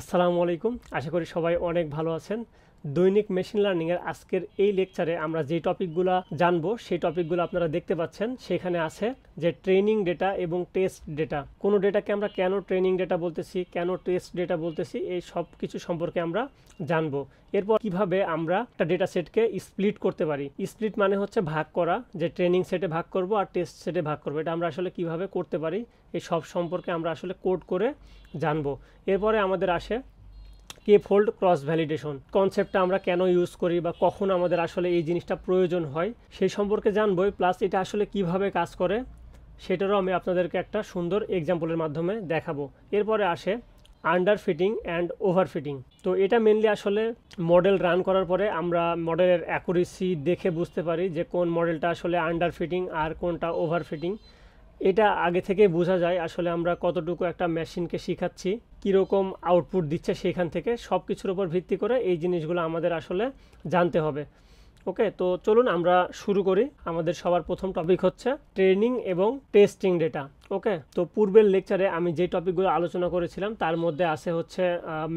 আসসালামু আলাইকুম। আশা করি সবাই অনেক ভালো আছেন। দৈনিক মেশিন লার্নিংয়ের আজকের এই লেকচারে আমরা যে টপিকগুলো জানবো সেই টপিকগুলো আপনারা দেখতে পাচ্ছেন। সেখানে আছে যে ট্রেনিং ডেটা এবং টেস্ট ডেটা। কোনো ডেটাকে আমরা কেন ট্রেনিং ডেটা বলতেছি, কেন টেস্ট ডেটা বলতেছি, এই সব কিছু সম্পর্কে আমরা জানবো। এরপর কিভাবে আমরা একটা ডেটা সেটকে স্প্লিট করতে পারি। স্প্লিট মানে হচ্ছে ভাগ করা, যে ট্রেনিং সেটে ভাগ করব আর টেস্ট সেটে ভাগ করব। এটা আমরা আসলে কিভাবে করতে পারি এই সব সম্পর্কে আমরা আসলে কোড করে জানবো। এরপরে আমাদের আসে কে ফোল্ড ক্রস ভ্যালিডেশন কনসেপ্টটা আমরা কেন ইউজ করি বা কখন আমাদের আসলে এই জিনিসটা প্রয়োজন হয় সেই সম্পর্কে জানবই, প্লাস এটা আসলে কিভাবে কাজ করে সেটারও আমি আপনাদেরকে একটা সুন্দর এক্সাম্পলের মাধ্যমে দেখাবো। এরপরে আসে under fitting and over fitting. তো এটা মেনলি আসলে মডেল রান করার পরে আমরা মডেলের অ্যাকুরেসি দেখে বুঝতে পারি যে কোন মডেলটা আসলে আন্ডার ফিটিং আর কোনটা ওভার ফিটিং। এটা আগে থেকে বোঝা যায় আসলে আমরা কতটুকু একটা মেশিনকে শেখাচ্ছি, কীরকম আউটপুট দিচ্ছে, সেখান থেকে সব কিছুর উপর ভিত্তি করে এই জিনিসগুলো আমাদের আসলে জানতে হবে। ওকে, তো চলুন আমরা শুরু করি। আমাদের সবার প্রথম টপিক হচ্ছে ট্রেনিং এবং টেস্টিং ডেটা। ওকে, তো পূর্বের লেকচারে আমি যে টপিকগুলো আলোচনা করেছিলাম তার মধ্যে আছে হচ্ছে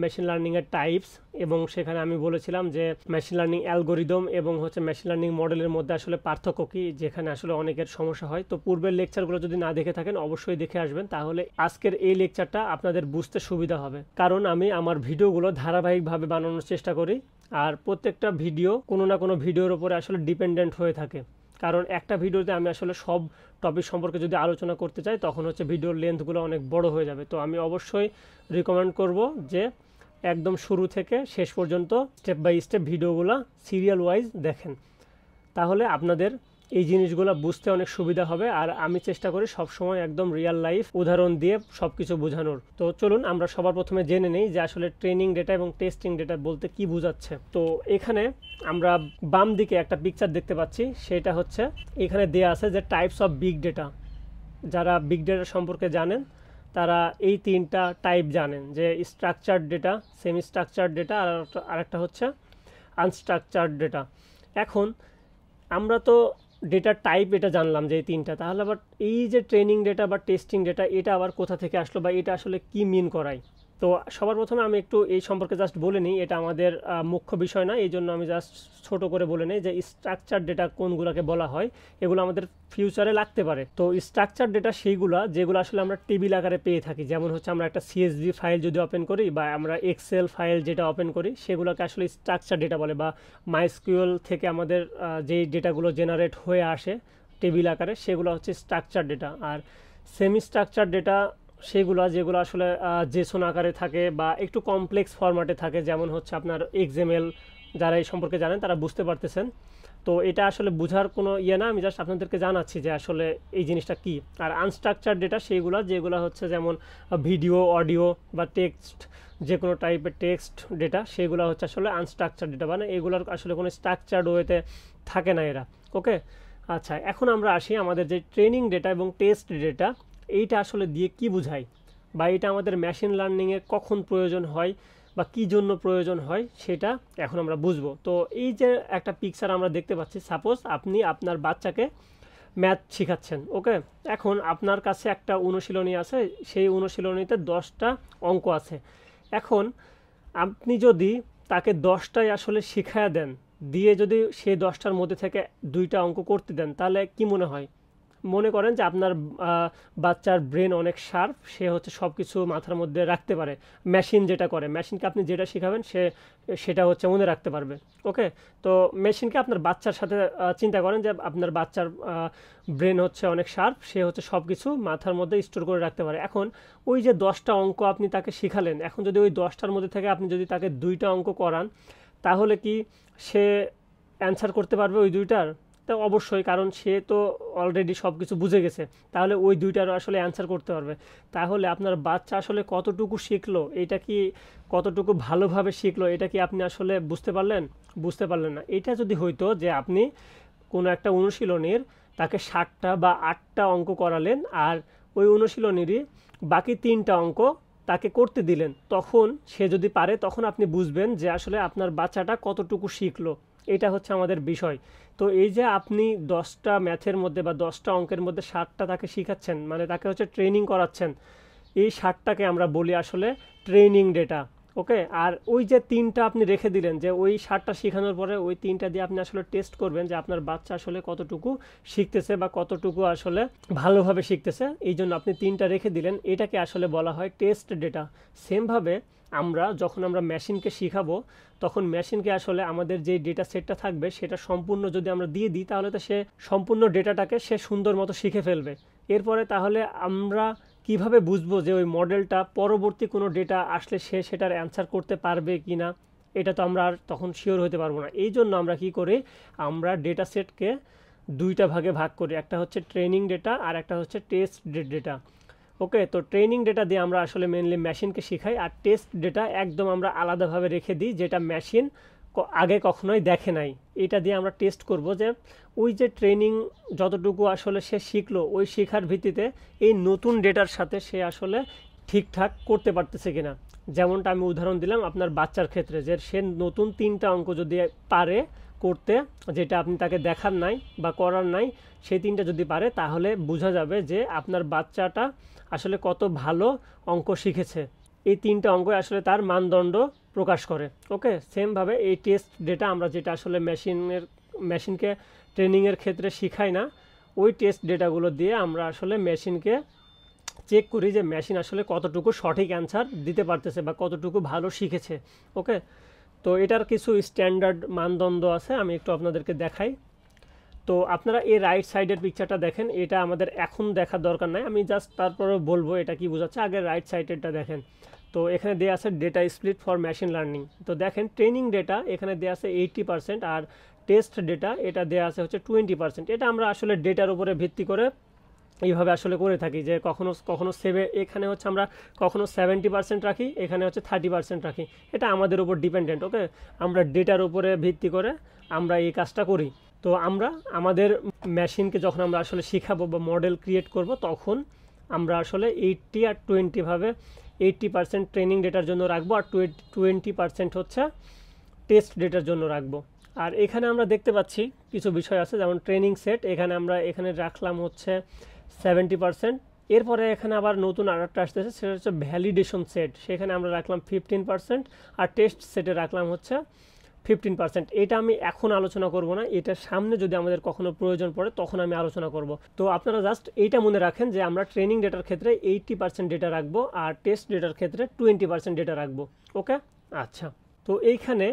মেশিন লার্নিংয়ের টাইপস, এবং সেখানে আমি বলেছিলাম যে মেশিন লার্নিং অ্যালগোরিদম এবং হচ্ছে মেশিন লার্নিং মডেলের মধ্যে আসলে পার্থক্য কী, যেখানে আসলে অনেকের সমস্যা হয়। তো পূর্বের লেকচারগুলো যদি না দেখে থাকেন অবশ্যই দেখে আসবেন, তাহলে আজকের এই লেকচারটা আপনাদের বুঝতে সুবিধা হবে। কারণ আমি আমার ভিডিওগুলো ধারাবাহিকভাবে বানানোর চেষ্টা করি, আর প্রত্যেকটা ভিডিও কোনো না কোনো ভিডিওর উপরে আসলে ডিপেন্ডেন্ট হয়ে থাকে। কারণ একটা ভিডিওতে আমি আসলে সব টপিক সম্পর্কে যদি আলোচনা করতে চাই তখন হচ্ছে ভিডিওর লেন্থগুলো অনেক বড় হয়ে যাবে। তো আমি অবশ্যই রিকমেন্ড করব যে একদম শুরু থেকে শেষ পর্যন্ত স্টেপ বাই স্টেপ ভিডিওগুলো সিরিয়াল ওয়াইজ দেখেন, তাহলে আপনাদের এই জিনিসগুলো বুঝতে অনেক সুবিধা হবে। আর আমি চেষ্টা করি সবসময় একদম রিয়েল লাইফ উদাহরণ দিয়ে সব কিছু বোঝানোর। তো চলুন আমরা সবার প্রথমে জেনে নেই যে আসলে ট্রেনিং ডেটা এবং টেস্টিং ডেটা বলতে কি বোঝাচ্ছে। তো এখানে আমরা বাম দিকে একটা পিকচার দেখতে পাচ্ছি, সেটা হচ্ছে এখানে দেয়া আছে যে টাইপস অফ বিগ ডেটা। যারা বিগ ডেটা সম্পর্কে জানেন তারা এই তিনটা টাইপ জানেন, যে structured data, semi structured data, আর আরেকটা হচ্ছে আনস্ট্রাকচার্ড ডেটা। এখন আমরা তো ডেটা টাইপ এটা জানলাম যে এই তিনটা, তাহলে আবার এই যে ট্রেনিং ডেটা বা টেস্টিং ডেটা এটা আবার কোথা থেকে আসলো বা এটা আসলে কি মিন করায়। তো সবার প্রথমে আমি একটু এই সম্পর্কে জাস্ট বলে নিই, এটা আমাদের মুখ্য বিষয় না, এই জন্য আমি জাস্ট ছোট করে বলে নিই যে স্ট্রাকচার ডেটা কোনগুলোকে বলা হয়, এগুলো আমাদের ফিউচারে লাগতে পারে। তো স্ট্রাকচার ডেটা সেইগুলো যেগুলো আসলে আমরা টেবিল আকারে পেয়ে থাকি, যেমন হচ্ছে আমরা একটা সিএসভি ফাইল যদি ওপেন করি বা আমরা এক্সেল ফাইল যেটা ওপেন করি সেগুলোকে আসলে স্ট্রাকচার ডেটা বলে, বা মাইস্কিউএল থেকে আমাদের যেই ডেটাগুলো জেনারেট হয়ে আসে টেবিল আকারে সেগুলো হচ্ছে স্ট্রাকচার ডেটা। আর সেমি স্ট্রাকচার ডেটা সেগুলো যেগুলো আসলে জেসন আকারে থাকে বা একটু কমপ্লেক্স ফরম্যাটে থাকে, যেমন হচ্ছে আপনার এক্সএমএল। যারা এই সম্পর্কে জানেন তারা বুঝতে পারতেছেন। তো এটা আসলে বোঝার কোনো ইয়ে না, আমি জাস্ট আপনাদেরকে জানাচ্ছি যে আসলে এই জিনিসটা কী। আর আনস্ট্রাকচার ডেটা সেইগুলো যেগুলো হচ্ছে যেমন ভিডিও, অডিও বা টেক্সট, যে কোনো টাইপের টেক্সট ডেটা, সেগুলো হচ্ছে আসলে আনস্ট্রাকচার ডেটা, মানে এগুলোর আসলে কোনো স্ট্রাকচার্ড ওয়েতে থাকে না এরা। ওকে, আচ্ছা, এখন আমরা আসি আমাদের যে ট্রেনিং ডেটা এবং টেস্ট ডেটা, এইটা আসলে দিয়ে কি বোঝায় বা এটা আমাদের মেশিন লার্নিংয়ে কখন প্রয়োজন হয় বা কী জন্য প্রয়োজন হয় সেটা এখন আমরা বুঝবো। তো এই যে একটা পিকচার আমরা দেখতে পাচ্ছি, সাপোজ আপনি আপনার বাচ্চাকে ম্যাথ শেখাচ্ছেন। ওকে, এখন আপনার কাছে একটা অনুশীলনী আছে, সেই অনুশীলনীতে 10টা অঙ্ক আছে। এখন আপনি যদি তাকে 10টাই আসলে শিখায়া দেন, দিয়ে যদি সেই 10টার মধ্যে থেকে 2টা অঙ্ক করতে দেন, তাহলে কি মনে হয়? মনে করেন যে আপনার বাচ্চার ব্রেন অনেক শার্প, সে হচ্ছে সব কিছু মাথার মধ্যে রাখতে পারে। মেশিন যেটা করে, মেশিনকে আপনি যেটা শেখাবেন সেটা হচ্ছে মনে রাখতে পারবে। ওকে, তো মেশিনকে আপনার বাচ্চার সাথে চিন্তা করেন যে আপনার বাচ্চার ব্রেন হচ্ছে অনেক শার্প, সে হচ্ছে সব কিছু মাথার মধ্যে স্টোর করে রাখতে পারে। এখন ওই যে 10টা অঙ্ক আপনি তাকে শেখালেন, এখন যদি ওই 10টার মধ্যে থেকে আপনি যদি তাকে 2টা অঙ্ক করান, তাহলে কি সে অ্যান্সার করতে পারবে ওই 2টার? তো অবশ্যই, কারণ সে তো অলরেডি সব কিছু বুঝে গেছে, তাহলে ওই 2টারও আসলে অ্যান্সার করতে পারবে। তাহলে আপনার বাচ্চা আসলে কতটুকু শিখলো, এটা কি কতটুকু ভালোভাবে শিখলো, এটা কি আপনি আসলে বুঝতে পারলেন? বুঝতে পারলেন না। এটা যদি হইতো যে আপনি কোনো একটা অনুশীলনীর তাকে 7টা বা 8টা অঙ্ক করালেন আর ওই অনুশীলনীরই বাকি 3টা অঙ্ক তাকে করতে দিলেন, তখন সে যদি পারে তখন আপনি বুঝবেন যে আসলে আপনার বাচ্চাটা কতটুকু শিখলো। এটা হচ্ছে আমাদের বিষয়। তো এই যে আপনি 10টা ম্যাথের মধ্যে বা 10টা অঙ্কের মধ্যে 7টা তাকে শেখাচ্ছেন, মানে তাকে হচ্ছে ট্রেনিং করাচ্ছেন, এই 7টাকে আমরা বলি আসলে ট্রেনিং ডেটা। ওকে, আর ওই যে 3টা আপনি রেখে দিলেন, যে ওই 7টা শেখানোর পরে ওই 3টা দিয়ে আপনি আসলে টেস্ট করবেন যে আপনার বাচ্চা আসলে কতটুকু শিখতেছে বা কতটুকু আসলে ভালোভাবে শিখতেছে। এই জন্য আপনি 3টা রেখে দিলেন, এটাকে আসলে বলা হয় টেস্ট ডেটা। সেমভাবে আমরা যখন আমরা মেশিনকে শিখাবো, তখন মেশিনকে আসলে আমাদের যে ডেটা সেটটা থাকবে সেটা সম্পূর্ণ যদি আমরা দিয়ে দিই, তাহলে তো সে সম্পূর্ণ ডেটাটাকে সে সুন্দর মতো শিখে ফেলবে। এরপরে তাহলে আমরা কিভাবে বুঝবো যে ওই মডেলটা পরবর্তী কোনো ডেটা আসলে সে সেটার অ্যান্সার করতে পারবে কি না? এটা তো আমরা আর তখন শিওর হতে পারবো না। এই জন্য আমরা কি করি, আমরা ডেটা সেটকে 2টা ভাগে ভাগ করি, একটা হচ্ছে ট্রেনিং ডেটা আর একটা হচ্ছে টেস্ট ডেটা। ওকে, তো ট্রেনিং ডেটা দিয়ে আমরা আসলে মেনলি মেশিনকে শেখাই, আর টেস্ট ডেটা একদম আমরা আলাদাভাবে রেখে দিই, যেটা মেশিন আগে কখনোই দেখে নাই। এটা দিয়ে আমরা টেস্ট করব যে ওই যে ট্রেনিং যতটুকু আসলে সে শিখলো, ওই শেখার ভিত্তিতে এই নতুন ডেটার সাথে সে আসলে ঠিকঠাক করতে পারতেছে কিনা। যেমনটা আমি উদাহরণ দিলাম আপনার বাচ্চার ক্ষেত্রে, যে সে নতুন 3টা অঙ্ক যদি পারে করতে, যেটা আপনি তাকে দেখার নাই বা করার নাই, সেই 3টা যদি পারে, তাহলে বোঝা যাবে যে আপনার বাচ্চাটা আসলে কত ভালো অঙ্ক শিখেছে। এই 3টা অঙ্ক আসলে তার মানদণ্ড প্রকাশ করে। ওকে, সেমভাবে এই টেস্ট ডেটা আমরা যেটা আসলে মেশিনকে ট্রেনিংয়ের ক্ষেত্রে শিখাই না, ওই টেস্ট ডেটাগুলো দিয়ে আমরা আসলে মেশিনকে চেক করি যে মেশিন আসলে কতটুকু সঠিক অ্যান্সার দিতে পারতেছে বা কতটুকু ভালো শিখেছে। ওকে, তো এটার কিছু স্ট্যান্ডার্ড মানদণ্ড আছে, আমি একটু আপনাদেরকে দেখাই। তো আপনারা এই রাইট সাইডের পিকচারটা দেখেন, এটা আমাদের এখন দেখার দরকার নাই, আমি জাস্ট তারপরে বলবো এটা কি বোঝাচ্ছে। আগে রাইট সাইডেরটা দেখেন। তো এখানে দেওয়া আছে data split for machine learning. তো দেখেন ট্রেনিং ডেটা এখানে দেওয়া আছে 80%, আর টেস্ট ডেটা এটা দেওয়া আছে হচ্ছে 20%। এটা আমরা আসলে ডেটার উপরে ভিত্তি করে এইভাবে আসলে করে থাকি, যে কখনো কখনো এখানে হচ্ছে আমরা কখনো 70% রাখি, এখানে হচ্ছে 30% রাখি। এটা আমাদের উপর ডিপেন্ডেন্ট। ওকে, আমরা ডেটার উপরে ভিত্তি করে আমরা এই কাজটা করি। তো আমরা আমাদের মেশিনকে যখন আমরা আসলে শিখাবো বা মডেল ক্রিয়েট করব, তখন আমরা আসলে 80 আর 20 ভাবে 80% ট্রেনিং ডেটার জন্য রাখবো, আর 20% হচ্ছে টেস্ট ডেটার জন্য রাখবো। আর এখানে আমরা দেখতে পাচ্ছি কিছু বিষয় আছে, যেমন ট্রেনিং সেট এখানে রাখলাম হচ্ছে 70%। এরপরে এখানে আবার নতুন আরেকটা আসতেছে, সেটা হচ্ছে ভ্যালিডেশন সেট, সেখানে আমরা রাখলাম 15%, আর টেস্ট সেটে রাখলাম হচ্ছে 15%। এটা আমি এখন আলোচনা করব না, এটা সামনে যদি আমাদের কখনো প্রয়োজন পড়ে তখন আমি আলোচনা করব। তো আপনারা জাস্ট এইটা মনে রাখেন যে আমরা ট্রেনিং ডেটার ক্ষেত্রে 80% ডেটা রাখবো, আর টেস্ট ডেটার ক্ষেত্রে 20% ডেটা রাখবো। ওকে, আচ্ছা। তো এইখানে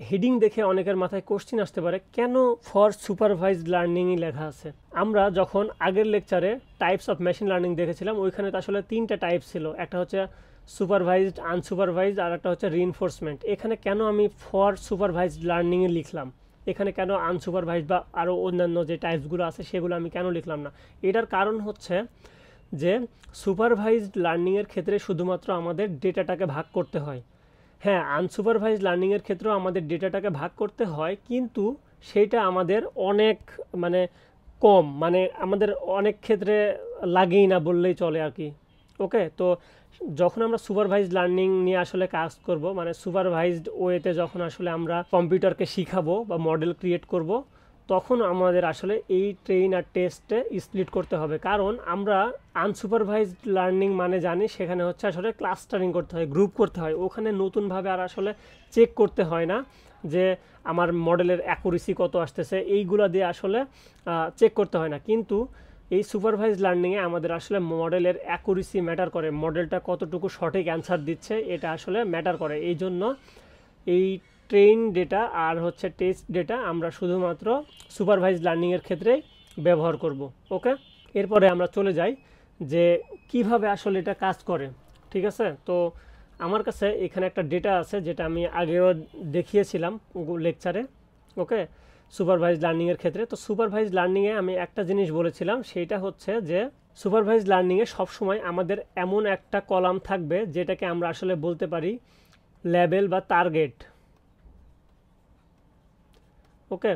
হেডিং দেখে অনেকের মাথায় কোশ্চিন আসতে পারে, কেন ফর সুপারভাইজড লার্নিংই লেখা আছে? আমরা যখন আগের লেকচারে টাইপস অফ মেশিন লার্নিং দেখেছিলাম, ওইখানে তো আসলে 3টা টাইপ ছিল, একটা হচ্ছে সুপারভাইজড, আনসুপারভাইজড, আর একটা হচ্ছে রিইনফোর্সমেন্ট। এখানে কেন আমি ফর সুপারভাইজড লার্নিংয়ে লিখলাম? এখানে কেন আনসুপারভাইজড বা আরও অন্যান্য যে টাইপসগুলো আছে সেগুলো আমি কেন লিখলাম না? এটার কারণ হচ্ছে যে সুপারভাইজড লার্নিংয়ের ক্ষেত্রে শুধুমাত্র আমাদের ডেটাটাকে ভাগ করতে হয়। হ্যাঁ, আনসুপারভাইজড লার্নিংয়ের ক্ষেত্রেও আমাদের ডেটাটাকে ভাগ করতে হয়, কিন্তু সেইটা আমাদের অনেক মানে কম, মানে আমাদের অনেক ক্ষেত্রে লাগেই না বললেই চলে আর কি। ওকে, তো যখন আমরা সুপারভাইজড লার্নিং নিয়ে আসলে কাজ করব, মানে সুপারভাইজড ওয়েতে যখন আসলে আমরা কম্পিউটারকে শিখাবো বা মডেল ক্রিয়েট করব, তখন আমাদের আসলে এই ট্রেন আর টেস্টে স্প্লিট করতে হবে। কারণ আমরা আনসুপারভাইজড লার্নিং মানে জানি সেখানে হচ্ছে আসলে ক্লাস্টারিং করতে হয়, গ্রুপ করতে হয়, ওখানে নতুনভাবে আর আসলে চেক করতে হয় না যে আমার মডেলের অ্যাকুরেসি কত আসতেছে, এইগুলা দিয়ে আসলে চেক করতে হয় না। কিন্তু এই সুপারভাইজড লার্নিংয়ে আমাদের আসলে মডেলের অ্যাকুরেসি ম্যাটার করে, মডেলটা কতটুকু সঠিক অ্যান্সার দিচ্ছে এটা আসলে ম্যাটার করে। এই জন্য এই ট্রেন ডেটা আর হচ্ছে টেস্ট ডেটা আমরা শুধুমাত্র সুপারভাইজড লার্নিংয়ের ক্ষেত্রে ব্যবহার করব। ওকে, এরপরে আমরা চলে যাই যে কিভাবে আসলে এটা কাজ করে। ঠিক আছে, তো আমার কাছে এখানে একটা ডেটা আছে, যেটা আমি আগেও দেখিয়েছিলাম লেকচারে। ওকে, সুপারভাইজড লার্নিংয়ের ক্ষেত্রে। তো সুপারভাইজড লার্নিংয়ে আমি একটা জিনিস বলেছিলাম, সেটা হচ্ছে যে সুপারভাইজড লার্নিংয়ে সবসময় আমাদের এমন একটা কলাম থাকবে যেটাকে আমরা আসলে বলতে পারি লেভেল বা টার্গেট। ওকে,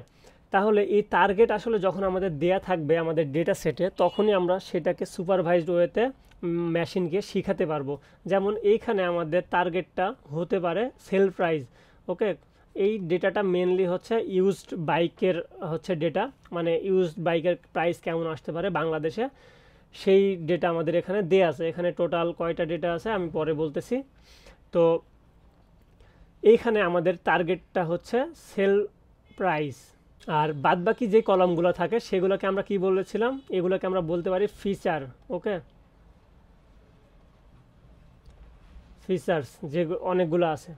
তাহলে এই টার্গেট আসলে যখন আমাদের দেয়া থাকবে আমাদের ডেটা সেটে, তখনই আমরা সেটাকে সুপারভাইজড ওয়েতে মেশিনকে শিখাতে পারবো। যেমন এইখানে আমাদের টার্গেটটা হতে পারে সেল প্রাইস। ওকে, এই ডেটাটা মেনলি হচ্ছে ইউজড বাইকের হচ্ছে ডেটা, মানে ইউজড বাইকের প্রাইস কেমন আসতে পারে বাংলাদেশে, সেই ডেটা আমাদের এখানে দেয়া আছে। এখানে টোটাল কয়টা ডেটা আছে আমি পরে বলতেছি। তো এইখানে আমাদের টার্গেটটা হচ্ছে সেল প্রাইস। আর বাদবাকি যে কলামগুলো থাকে সেগুলোকে আমরা কি বলেছিলাম, এগুলোকে আমরা বলতে পারি ফিচার। ওকে, ফিচার্স যে অনেকগুলো আছে,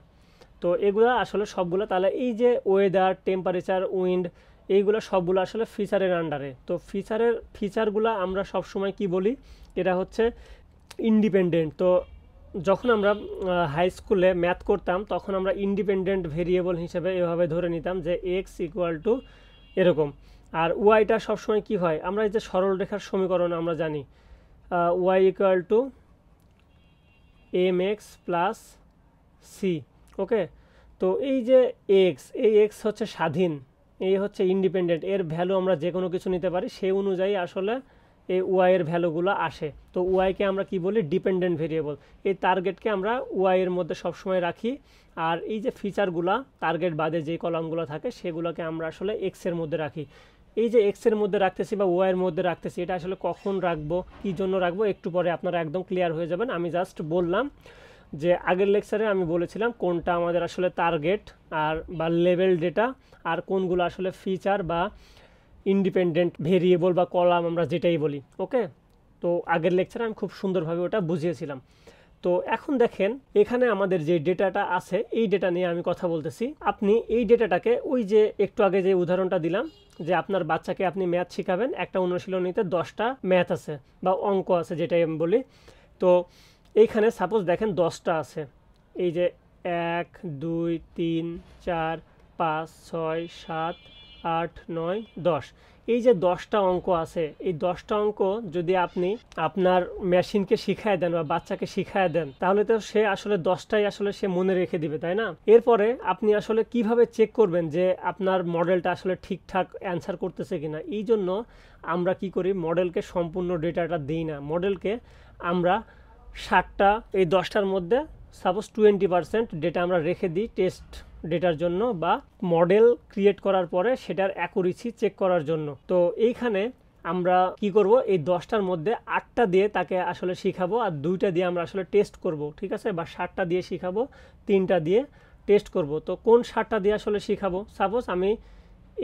তো এগুলো আসলে সবগুলো, তাহলে এই যে ওয়েদার, টেম্পারেচার, উইন্ড, এইগুলো সবগুলো আসলে ফিচারের আন্ডারে। তো ফিচারগুলো আমরা সবসময় কি বলি, এটা হচ্ছে ইন্ডিপেন্ডেন্ট। তো যখন আমরা হাই স্কুলে ম্যাথ করতাম তখন আমরা ইন্ডিপেন্ডেন্ট ভেরিয়েবল হিসেবে এভাবে ধরে নিতাম যে এক্স ইকুয়াল টু এরকম, আর ওয়াইটা সবসময় কি হয়, আমরা এই যে সরল রেখার সমীকরণ আমরা জানি Y equal to M X plus C. Okay, তো এই যে এক্স, এই এক্স হচ্ছে স্বাধীন, এই হচ্ছে ইন্ডিপেন্ডেন্ট, এর ভ্যালু আমরা যে কোনো কিছু নিতে পারি, সেই অনুযায়ী আসলে এই ওয়াইয়ের ভ্যালুগুলো আসে। তো ওয়াইকে আমরা কি বলি, ডিপেন্ডেন্ট ভেরিয়েবল। এই টার্গেটকে আমরা ওয়াইয়ের মধ্যে সবসময় রাখি, আর এই যে ফিচারগুলো টার্গেট বাদে যে কলামগুলো থাকে সেগুলোকে আমরা আসলে এক্সের মধ্যে রাখি। এই যে এক্সের মধ্যে রাখতেছি বা ওয়াইয়ের মধ্যে রাখতেছি, এটা আসলে কখন রাখবো, কী জন্য রাখবো, একটু পরে আপনারা একদম ক্লিয়ার হয়ে যাবেন। আমি জাস্ট বললাম যে আগের লেকচারে আমি বলেছিলাম কোনটা আমাদের আসলে টার্গেট আর বা লেভেল ডেটা, আর কোনগুলো আসলে ফিচার বা ইন্ডিপেন্ডেন্ট ভেরিয়েবল বা কলাম আমরা যেটাই বলি। ওকে, তো আগের লেকচারে আমি খুব সুন্দরভাবে ওটা বুঝিয়েছিলাম। তো এখন দেখেন এখানে আমাদের যে ডেটাটা আছে, এই ডেটা নিয়ে আমি কথা বলতেছি। আপনি এই ডেটাটাকে ওই যে একটু আগে যে উদাহরণটা দিলাম, যে আপনার বাচ্চাকে আপনি ম্যাথ শিখাবেন, একটা অনুশীলনীতে 10টা ম্যাথ আছে বা অঙ্ক আছে যেটাই আমি বলি। তো এইখানে সাপোজ দেখেন 10টা আছে, এই যে 1 2 3 4 5 6 7 8 9 10, এই যে 10টা অঙ্ক আছে, এই 10টা অঙ্ক যদি আপনি আপনার মেশিনকে শিখায় দেন বা বাচ্চাকে শিখায় দেন, তাহলে তো সে আসলে 10টাই আসলে সে মনে রেখে দিবে, তাই না? এরপরে আপনি আসলে কিভাবে চেক করবেন যে আপনার মডেলটা আসলে ঠিকঠাক অ্যান্সার করতেছে কিনা? এই জন্য আমরা কি করি, মডেলকে সম্পূর্ণ ডেটাটা দিই না, মডেলকে আমরা 60টা, এই 10টার মধ্যে সাপোজ 20% ডেটা আমরা রেখে দিই টেস্ট ডেটার জন্য বা মডেল ক্রিয়েট করার পরে সেটার অ্যাকুরেসি চেক করার জন্য। তো এইখানে আমরা কি করব, এই 10টার মধ্যে 8টা দিয়ে তাকে আসলে শিখাবো আর 2টা দিয়ে আমরা আসলে টেস্ট করব, ঠিক আছে? বা 7টা দিয়ে শিখাবো, 3টা দিয়ে টেস্ট করব। তো কোন 7টা দিয়ে আসলে শিখাবো, সাপোজ আমি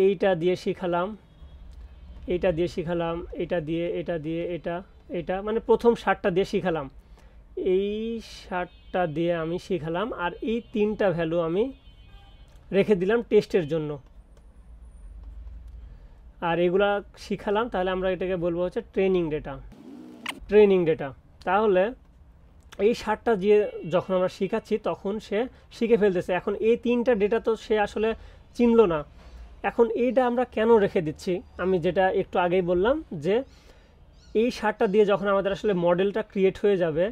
এইটা দিয়ে শিখালাম, এইটা দিয়ে শিখালাম, এটা দিয়ে, এটা দিয়ে, এটা মানে প্রথম 7টা দিয়ে শিখালাম, এই 7টা দিয়ে আমি শিখালাম, আর এই 3টা ভ্যালু আমি রেখে দিলাম টেস্টের জন্য, আর এগুলা শিখালাম। তাহলে আমরা এটাকে বলবো হচ্ছে ট্রেনিং ডেটা। তাহলে এই 7টা দিয়ে যখন আমরা শিখাচ্ছি তখন সে শিখে ফেলতেছে। এখন এই 3টা ডেটা তো সে আসলে চিনলো না। এখন এইটা আমরা কেন রেখে দিচ্ছি, আমি যেটা একটু আগেই বললাম যে এই 7টা দিয়ে যখন আমাদের আসলে মডেলটা ক্রিয়েট হয়ে যাবে,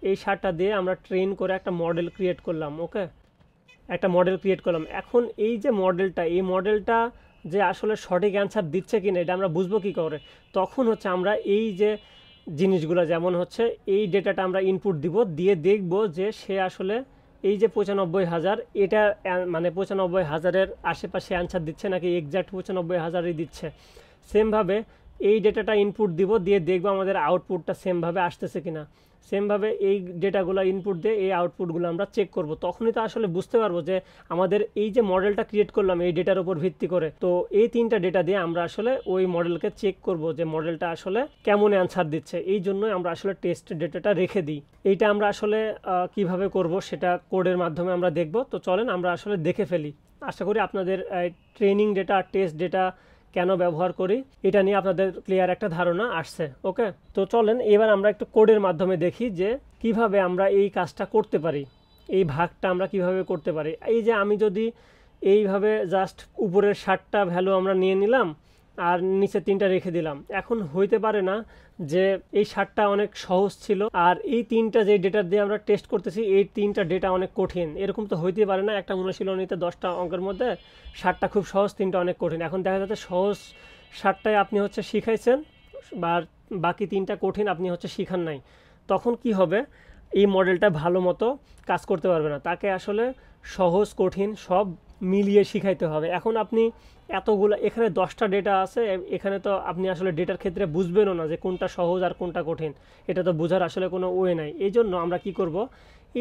এই 7টা দিয়ে আমরা ট্রেন করে একটা মডেল ক্রিয়েট করলাম। ওকে, একটা মডেল ক্রিয়েট করলাম। এখন এই যে মডেলটা, এই মডেলটা যে আসলে সঠিক অ্যান্সার দিচ্ছে কিনা এটা আমরা বুঝবো কী করে? তখন হচ্ছে আমরা এই যে জিনিসগুলো, যেমন হচ্ছে এই ডেটাটা আমরা ইনপুট দিব, দিয়ে দেখব যে সে আসলে এই যে 95,000, এটা মানে 95,000-এর আশেপাশে অ্যান্সার দিচ্ছে নাকি এক্স্যাক্ট 95,000-ই দিচ্ছে। সেমভাবে এই ডেটাটা ইনপুট দিব, দিয়ে দেখবো আমাদের আউটপুটটা সেমভাবে আসতেছে কিনা। সেমভাবে এই ডেটাগুলো ইনপুট দিয়ে এই আউটপুটগুলো আমরা চেক করব, তখনই তো আসলে বুঝতে পারবো যে আমাদের এই যে মডেলটা ক্রিয়েট করলাম এই ডেটার উপর ভিত্তি করে, তো এই 3টা ডেটা দিয়ে আমরা আসলে ওই মডেলকে চেক করব যে মডেলটা আসলে কেমন অ্যান্সার দিচ্ছে। এই জন্যই আমরা আসলে টেস্ট ডেটাটা রেখে দিই। এইটা আমরা আসলে কিভাবে করব সেটা কোডের মাধ্যমে আমরা দেখব। তো চলেন আমরা আসলে দেখে ফেলি। আশা করি আপনাদের ট্রেনিং ডেটা আর টেস্ট ডেটা কেন ব্যবহার করি এটা নিয়ে আপনাদের ক্লিয়ার একটা ধারণা আসছে। ওকে, তো চলেন এবার আমরা একটু কোডের মাধ্যমে দেখি যে কিভাবে আমরা এই কাজটা করতে পারি, এই ভাগটা আমরা কিভাবে করতে পারি। এই যে আমি যদি এইভাবে জাস্ট উপরের 7টা ভ্যালু আমরা নিয়ে নিলাম আর নিচে 3টা রেখে দিলাম, এখন হইতে পারে না যে এই 7টা অনেক সহজ ছিল আর এই 3টা যে ডেটা দিয়ে আমরা টেস্ট করতেছি এই 3টা ডেটা অনেক কঠিন, এরকম তো হইতে পারে না। একটা অনুশীলনীতে 10টা অঙ্কের মধ্যে 7টা খুব সহজ, 3টা অনেক কঠিন। এখন দেখা যাচ্ছে সহজ 7টায় আপনি হচ্ছে শিখাইছেন বা বাকি 3টা কঠিন আপনি হচ্ছে শিখান নাই। তখন কি হবে, এই মডেলটা ভালো মতো কাজ করতে পারবে না। তাকে আসলে সহজ কঠিন সব মিলিয়ে শিখাইতে হবে। এখন আপনি এতগুলো এখানে 10টা ডেটা আছে, এখানে তো আপনি আসলে ডেটার ক্ষেত্রে বুঝবেনও না যে কোনটা সহজ আর কোনটা কঠিন, এটা তো বোঝার আসলে কোনো ওয়ে নাই। এই জন্য আমরা কি করব,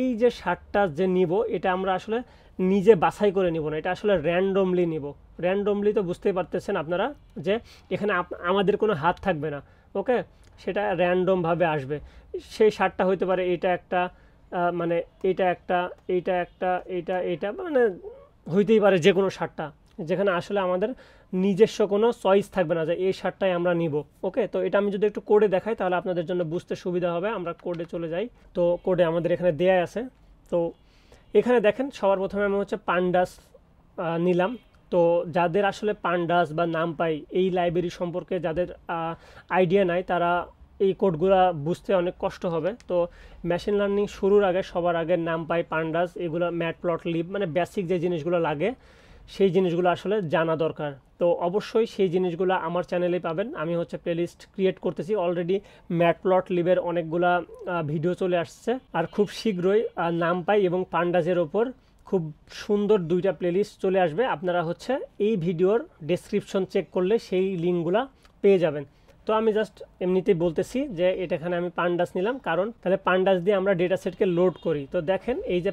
এই যে 60টা যে নিব এটা আমরা আসলে নিজে বাছাই করে নিব না, এটা আসলে র্যান্ডমলি নিব। র্যান্ডমলি তো বুঝতেই পারতেছেন আপনারা যে এখানে আমাদের কোনো হাত থাকবে না, ওকে, সেটা র্যান্ডমভাবে আসবে। সেই 60টা হইতে পারে এটা একটা, মানে এটা একটা, এইটা একটা, এইটা মানে হইতেই পারে যে কোনো 60টা, যেখানে আসলে আমাদের নিজস্ব কোনো চয়েস থাকবে না যে এই 60টাই আমরা নিব। ওকে, তো এটা আমি যদি একটু কোডে দেখাই তাহলে আপনাদের জন্য বুঝতে সুবিধা হবে। আমরা কোডে চলে যাই। তো কোডে আমাদের এখানে দেয়া আছে। তো এখানে দেখেন সবার প্রথমে আমি হচ্ছে পান্ডাস নিলাম। তো যাদের আসলে পান্ডাস বা নামপাই এই লাইব্রেরি সম্পর্কে যাদের আইডিয়া নাই, তারা এই কোডগুলো বুঝতে অনেক কষ্ট হবে। তো মেশিন লার্নিং শুরুর আগে সবার আগে নামপাই, পান্ডাস, এগুলো ম্যাটপ্লটলিব, মানে বেসিক যে জিনিসগুলো লাগে সেই জিনিসগুলো আসলে জানা দরকার। তো অবশ্যই সেই জিনিসগুলো আমার চ্যানেলে পাবেন। আমি হচ্ছে প্লেলিস্ট ক্রিয়েট করতেছি অলরেডি। ম্যাটপ্লটলিবের অনেকগুলা ভিডিও চলে আসছে, আর খুব শীঘ্রই নামপাই এবং পান্ডাসের ওপর খুব সুন্দর 2টা প্লেলিস্ট চলে আসবে। আপনারা হচ্ছে এই ভিডিওর ডেসক্রিপশন চেক করলে সেই লিঙ্কগুলো পেয়ে যাবেন। তো আমি জাস্ট এমনিতেই বলতেছি যে এখানে আমি পান্ডাস নিলাম, কারণ তাহলে পান্ডাস দিয়ে আমরা ডেটা সেটকে লোড করি। তো দেখেন এই যে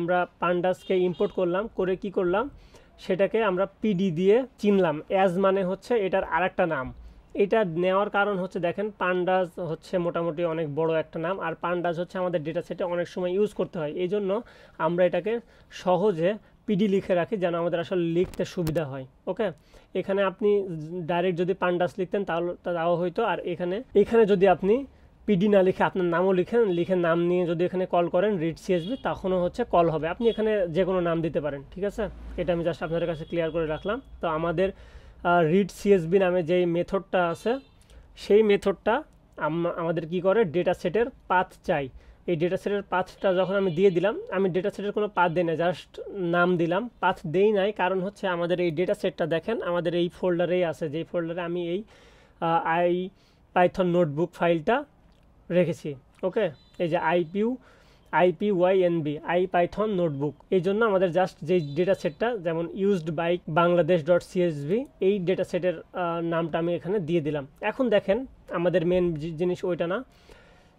আমরা পান্ডাসকে ইম্পোর্ট করলাম, করে কি করলাম, সেটাকে আমরা পিডি দিয়ে চিনলাম। অ্যাজ মানে হচ্ছে এটার আরেকটা নাম। এটা নেওয়ার কারণ হচ্ছে দেখেন পান্ডাস হচ্ছে মোটামুটি অনেক বড় একটা নাম, আর পান্ডাস হচ্ছে আমাদের ডেটা সেটে অনেক সময় ইউজ করতে হয়। এই জন্য আমরা এটাকে সহজে পিডি লিখে রাখি যেন আমাদের আসলে লিখতে সুবিধা হয়। ওকে, এখানে আপনি ডাইরেক্ট যদি পান্ডাস লিখতেন তাও হয়তো, আর এখানে যদি আপনি পিডি না লিখে আপনার নামও লিখে নাম নিয়ে যদি এখানে কল করেন রিড সিএসবি, তখনও হচ্ছে কল হবে। আপনি এখানে যে কোনো নাম দিতে পারেন, ঠিক আছে। এটা আমি জাস্ট আপনাদের কাছে ক্লিয়ার করে রাখলাম। তো আমাদের রিড সিএসবি নামে যেই মেথডটা আছে, সেই মেথডটা আমাদের কি করে, ডেটা সেটের পাথ চাই। এই ডেটা সেটের পাথটা যখন আমি দিয়ে দিলাম, আমি ডেটা সেটের কোনো পাথ দিই না, জাস্ট নাম দিলাম, পাথ দেই নাই। কারণ হচ্ছে আমাদের এই ডেটা সেটটা দেখেন আমাদের এই ফোল্ডারেই আছে, যেই ফোল্ডারে আমি এই আই পাইথন নোটবুক ফাইলটা রেখেছি। ওকে, এই যে IPYNB আই পাইথন নোটবুক। এই জন্য আমাদের জাস্ট যে ডেটা সেটটা, যেমন ইউজড বাই Bangladesh.csv, এই ডেটা সেটের নামটা আমি এখানে দিয়ে দিলাম। এখন দেখেন আমাদের মেন জিনিস ওইটা না,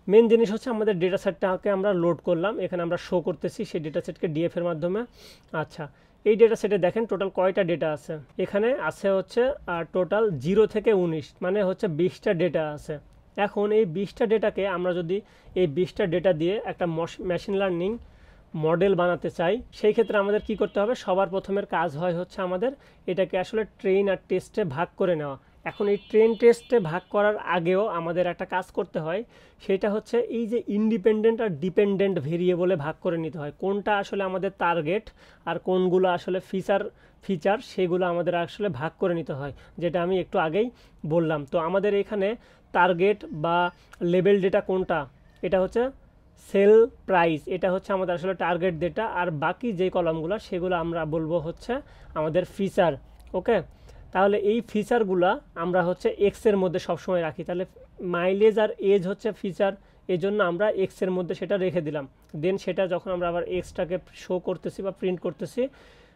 মেন জিনিস হচ্ছে আমাদের ডেটা সেটটাকে আমরা লোড করলাম, এখানে আমরা শো করতেছি সেই ডেটা সেটকে ডিএফ এর মাধ্যমে। আচ্ছা, এই ডেটা সেটে দেখেন টোটাল কয়টা ডেটা আছে। এখানে আছে হচ্ছে টোটাল 0 থেকে 19, মানে হচ্ছে 20টা ডেটা আছে। এখন এই 20টা ডেটাকে আমরা যদি এই 20টা ডেটা দিয়ে একটা মেশিন লার্নিং মডেল বানাতে চাই, সেই ক্ষেত্রে আমাদের কি করতে হবে, সবার প্রথমের কাজ হয় হচ্ছে আমাদের এটাকে আসলে ট্রেন আর টেস্টে ভাগ করে নেওয়া। এখন এই ট্রেন টেস্টে ভাগ করার আগেও আমাদের একটা কাজ করতে হয়, সেটা হচ্ছে এই যে ইন্ডিপেন্ডেন্ট আর ডিপেন্ডেন্ট ভেরিয়েবলে ভাগ করে নিতে হয়। কোনটা আসলে আমাদের টার্গেট আর কোনগুলো আসলে ফিচার সেগুলো আমাদের আসলে ভাগ করে নিতে হয়, যেটা আমি একটু আগেই বললাম। তো আমাদের এখানে টার্গেট বা লেবেল ডেটা কোনটা, এটা হচ্ছে সেল প্রাইস, এটা হচ্ছে আমাদের আসলে টার্গেট ডেটা। আর বাকি যে কলামগুলো সেগুলো আমরা বলবো হচ্ছে আমাদের ফিচার। ওকে, তাহলে এই ফিচারগুলো আমরা হচ্ছে এক্সের মধ্যে সবসময় রাখি। তাহলে মাইলেজ আর এজ হচ্ছে ফিচার, এই জন্য আমরা এক্সের মধ্যে সেটা রেখে দিলাম। দেন সেটা যখন আমরা আবার এক্সটাকে শো করতেছি বা প্রিন্ট করতেছি,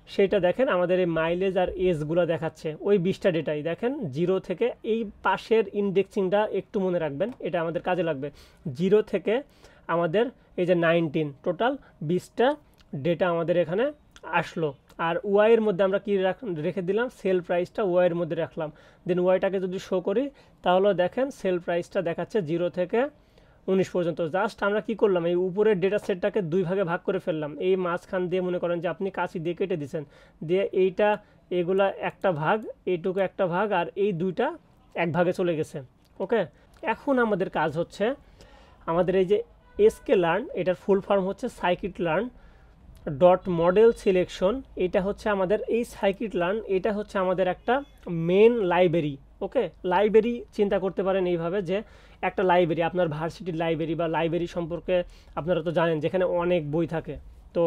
সেটা দেখেন আমাদের এই মাইলেজ আর এজগুলো দেখাচ্ছে ওই 20টা ডেটাই। দেখেন 0 থেকে, এই পাশের ইন্ডেক্সিংটা একটু মনে রাখবেন, এটা আমাদের কাজে লাগবে। 0 থেকে আমাদের এই যে 19, টোটাল 20টা ডেটা আমাদের এখানে আসলো। আর ওয়াইয়ের মধ্যে আমরা কি রেখে দিলাম, সেল প্রাইসটা ওয়াইয়ের মধ্যে রাখলাম। দেন ওয়াইটাকে যদি শো করি তাহলে দেখেন সেল প্রাইসটা দেখাচ্ছে 0 থেকে 19 পর্যন্ত। জাস্ট আমরা কি করলাম, এই উপরের ডেটা সেটটাকে 2 ভাগে ভাগ করে ফেললাম। এই মাঝখান দিয়ে মনে করেন যে আপনি কাঁচি দিয়ে কেটে দিচ্ছেন, দিয়ে এগুলা একটা ভাগ, এইটুকু একটা ভাগ, আর এই 2টা এক ভাগে চলে গেছে। ওকে, এখন আমাদের কাজ হচ্ছে আমাদের এই যে এসকে লার্ন, এটার ফুল ফর্ম হচ্ছে scikit learn dot model selection. এটা হচ্ছে আমাদের এই সাইকিট লার্ন, এটা হচ্ছে আমাদের একটা মেন লাইব্রেরি। ওকে, লাইব্রেরি চিন্তা করতে পারেন এইভাবে যে একটা লাইব্রেরি, আপনার ভার্সিটির লাইব্রেরি বা লাইব্রেরি সম্পর্কে আপনারা তো জানেন যেখানে অনেক বই থাকে। তো